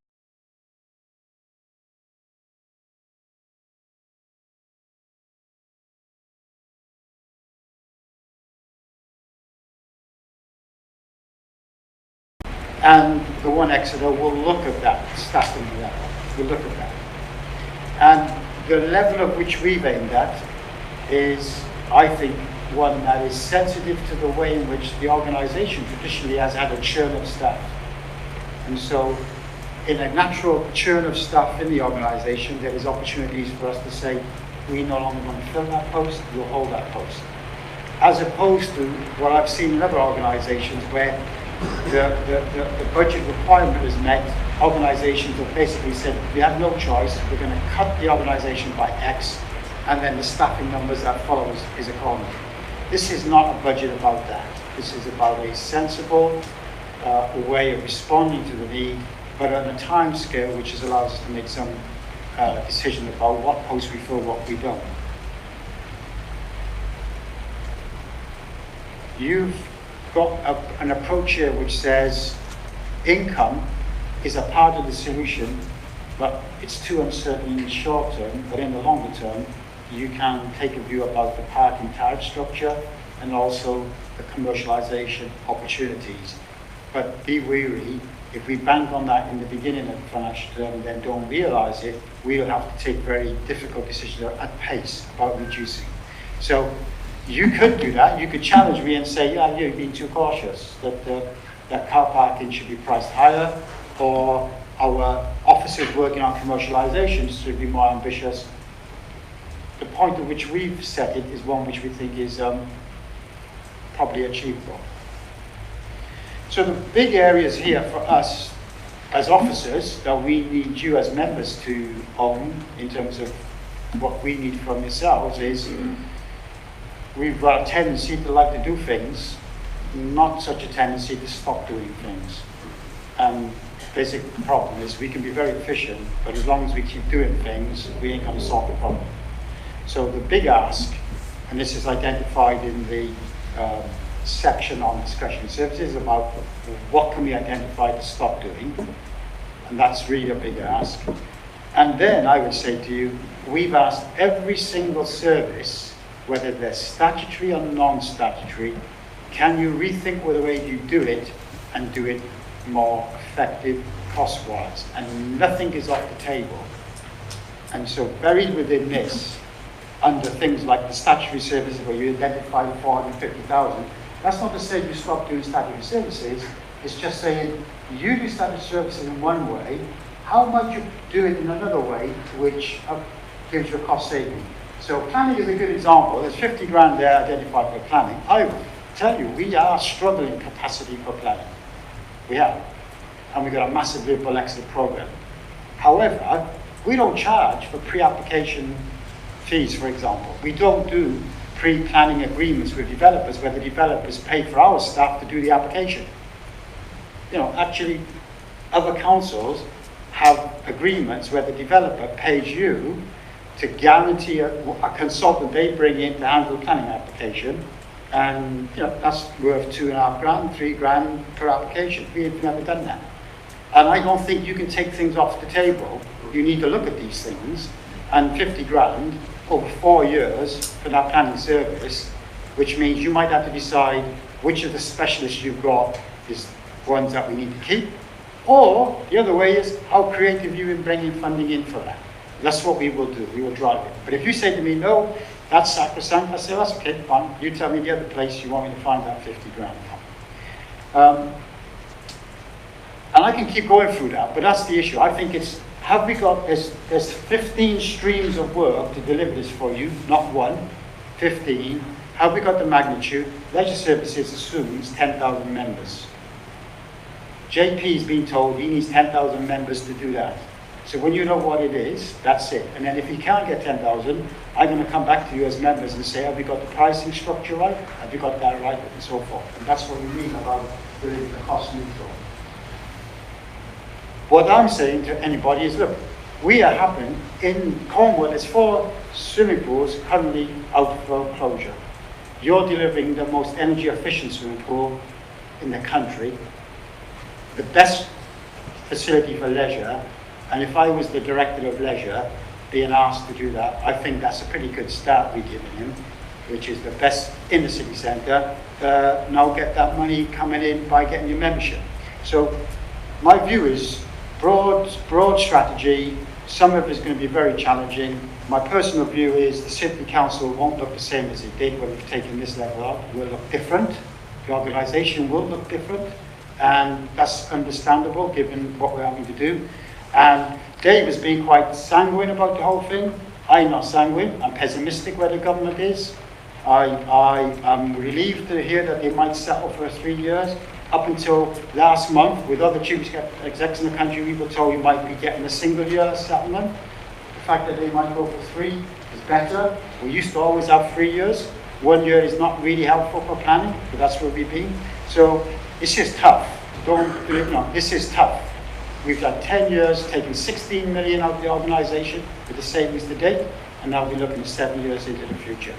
And the one Exeter will look at that staffing level. We'll look at that. And the level of which we've aimed at is, I think, one that is sensitive to the way in which the organisation traditionally has had a churn of staff. And so, in a natural churn of staff in the organisation, there is opportunities for us to say, we no longer want to fill that post, we'll hold that post. As opposed to what I've seen in other organisations where the budget requirement is met, organisations have basically said, we have no choice, we're going to cut the organisation by X, and then the staffing numbers that follows is accordingly. This is not a budget about that. This is about a sensible way of responding to the need, but on a time scale which allows us to make some decision about what posts we fill, what we don't. You've got an approach here which says income is a part of the solution, but it's too uncertain in the short term, but in the longer term, you can take a view about the parking tariff structure and also the commercialization opportunities. But be wary, if we bank on that in the beginning of the financial term and then don't realise it, we'll have to take very difficult decisions at pace about reducing. So you could do that. You could challenge me and say, yeah, you're being too cautious, that car parking should be priced higher, or our officers working on commercialisation should be more ambitious. The point at which we've set it is one which we think is probably achievable. So the big areas here for us as officers that we need you as members to own in terms of what we need from yourselves is we've got a tendency to like to do things, not such a tendency to stop doing things. And basic problem is we can be very efficient, but as long as we keep doing things, we ain't going to solve the problem. So the big ask, and this is identified in the section on discretionary services about what can we identify to stop doing, and that's really a big ask. And then I would say to you, we've asked every single service, whether they're statutory or non-statutory, can you rethink the way you do it and do it more effective cost-wise? And nothing is off the table. And so buried within this, under things like the statutory services where you identify the 450,000, that's not to say you stop doing statutory services, it's just saying you do statutory services in one way, how might you do it in another way which gives you a cost saving? So planning is a good example. There's 50 grand there identified for planning. I will tell you, we are struggling capacity for planning. We are. And we've got a massive liberal exit program. However, we don't charge for pre-application fees, for example. We don't do pre-planning agreements with developers where the developers pay for our staff to do the application. You know, actually, other councils have agreements where the developer pays you to guarantee a consultant they bring in to handle the planning application, and you know that's worth £2.5 grand, £3 grand per application. We've never done that, and I don't think you can take things off the table. You need to look at these things, and 50 grand over 4 years for that planning service, which means you might have to decide which of the specialists you've got is ones that we need to keep, or the other way is how creative you in bringing funding in for that. That's what we will do. We will drive it. But if you say to me, no, that's sacrosanct, I say, that's okay, fine. You tell me the other place you want me to find that 50 grand from. And I can keep going through that, but that's the issue. I think it's, have we got, there's 15 streams of work to deliver this for you, not one, 15. Have we got the magnitude? Leisure Services assumes 10,000 members. JP's been told he needs 10,000 members to do that. So when you know what it is, that's it. And then if you can't get 10,000, I'm going to come back to you as members and say, have you got the pricing structure right? Have you got that right? And so forth. And that's what we mean about doing the cost neutral. What I'm saying to anybody is, look, we are happening in Cornwall, there's 4 swimming pools currently out for closure. You're delivering the most energy efficient swimming pool in the country, the best facility for leisure. And if I was the director of leisure being asked to do that, I think that's a pretty good start we're giving him, which is the best in the city centre. Now get that money coming in by getting your membership. So my view is broad strategy. Some of it is going to be very challenging. My personal view is the City Council won't look the same as it did when we've taken this level up. It will look different. The organisation will look different. And that's understandable given what we're having to do. And Dave has been quite sanguine about the whole thing. I'm not sanguine. I'm pessimistic where the government is. I am relieved to hear that they might settle for 3 years. Up until last month, with other chief execs in the country, we were told we might be getting a single-year settlement. The fact that they might go for 3 is better. We used to always have 3 years. 1 year is not really helpful for planning, but that's where we've been. So it's just tough. This is tough. We've done 10 years, taken 16 million out of the organisation with the savings to date, and now we're looking at 7 years into the future.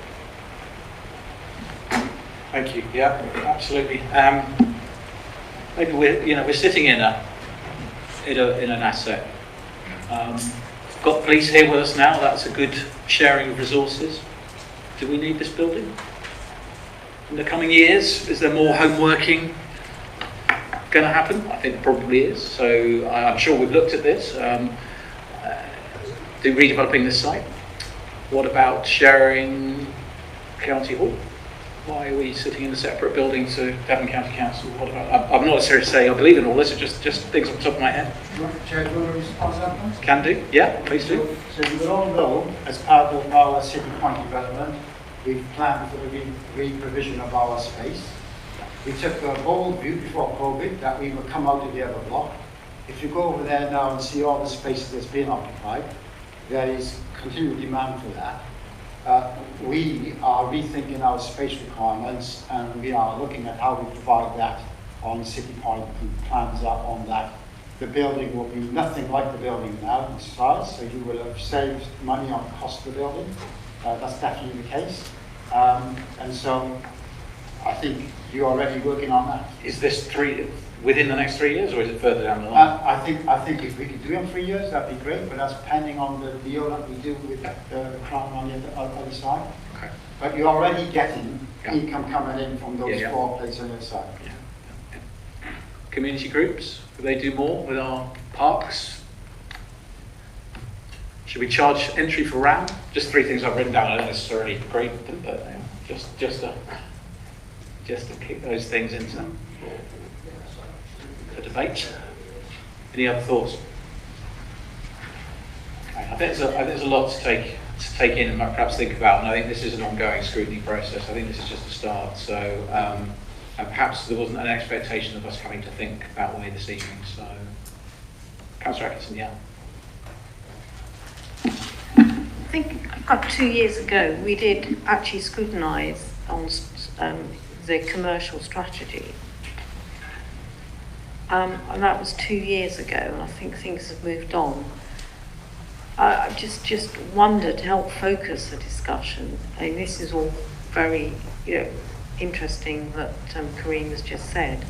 Thank you. Yeah, absolutely. Maybe we're sitting in an asset. We've got police here with us now. That's a good sharing of resources. Do we need this building in the coming years? Is there more homeworking going to happen? I think it probably is. So I'm sure we've looked at this. Redeveloping this site. What about sharing County Hall? Why are we sitting in a separate building to Devon County Council? What about? I'm not necessarily saying I believe in all this. It's just things on the top of my head. Chair, do you want to respond to that one? Can do. Yeah, please do. So you will all know, as part of our City Point development, we've planned for the re-provision of our space. We took a bold view before COVID that we would come out of the other block. If you go over there now and see all the space that's been occupied, there is continued demand for that. We are rethinking our space requirements, and we are looking at how we provide that on City Point, and plans are on that. The building will be nothing like the building now in size, so you will have saved money on the cost of the building. That's definitely the case. And so I think you're already working on that. Is this within the next 3 years, or is it further down the line? I think if we could do it in 3 years, that'd be great, but that's depending on the deal that we do with the Crown on the other side. Okay. But you're already getting income coming in from those 4 places on the other side. Yeah. Community groups, do they do more with our parks? Should we charge entry for RAM? Just 3 things I've written down. I don't necessarily agree with them, but just to kick those things into the debate. Any other thoughts? Okay, I think there's a lot to take in and perhaps think about, and I think this is an ongoing scrutiny process. I think this is just a start. So and perhaps there wasn't an expectation of us coming to think about way this evening. So, Councillor Atkinson, yeah. I think about 2 years ago we did actually scrutinise on the commercial strategy. And that was 2 years ago, and I think things have moved on. I just wondered to help focus the discussion, and this is all very interesting that Kareem has just said.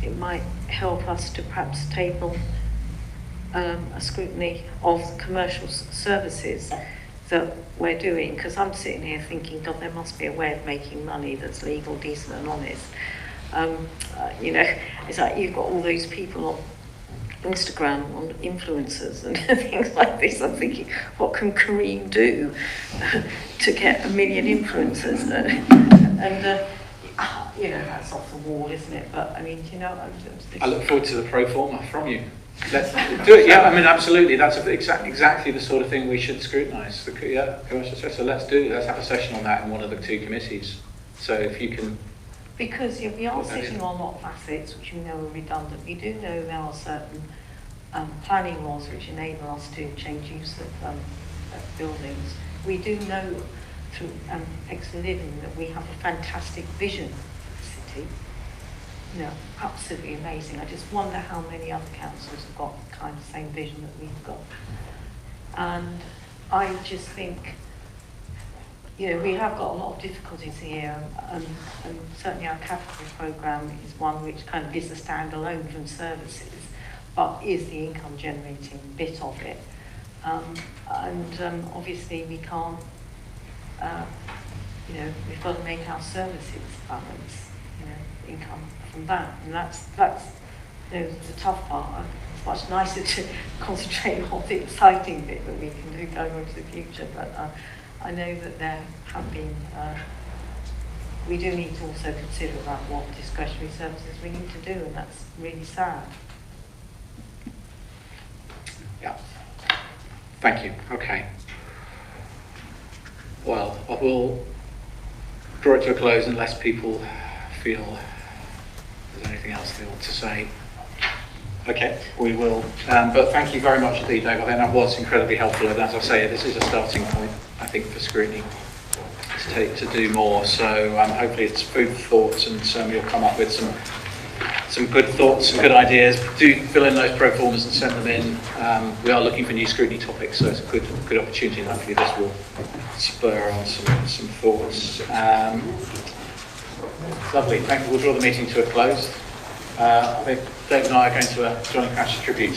It might help us to perhaps table a scrutiny of the commercial services that we're doing, because I'm sitting here thinking, God, there must be a way of making money that's legal, decent and honest. It's like you've got all those people on Instagram, on influencers and things like this. I'm thinking, what can Kareem do to get 1 million influencers? That's off the wall, isn't it? But I mean, I look forward to the pro forma from you. Let's do it. Yeah, I mean, absolutely. That's exactly the sort of thing we should scrutinise. So let's have a session on that in one of the 2 committees. So if you can. Because we are sitting on a lot of assets which we know are redundant. We do know there are certain planning laws which enable us to change use of buildings. We do know through Exeter Living that we have a fantastic vision for the city. Absolutely amazing. I just wonder how many other councils have got the kind of same vision that we've got. And I just think, we have got a lot of difficulties here, and certainly our capital programme is one which kind of is a standalone from services, but is the income generating bit of it. Obviously we can't, we've got to make our services balance, income from that, and that's the tough part. It's much nicer to concentrate on the exciting bit that we can do going into the future. But I know that there have been, we do need to also consider about what discretionary services we need to do, and that's really sad. Yeah. Thank you. Okay. Well, I will draw it to a close unless people feel there's anything else they want to say. Okay, we will. But thank you very much indeed, Dave. I think that was incredibly helpful. And as I say, this is a starting point, I think, for Scrutiny to do more. So hopefully it's food for thought, and you'll come up with some good thoughts, some good ideas. Do fill in those pro formas and send them in. We are looking for new Scrutiny topics, so it's a good opportunity, and hopefully this will spur on some thoughts. Lovely. Thank you. We'll draw the meeting to a close. I think Dave and I are going to join a crash tribute.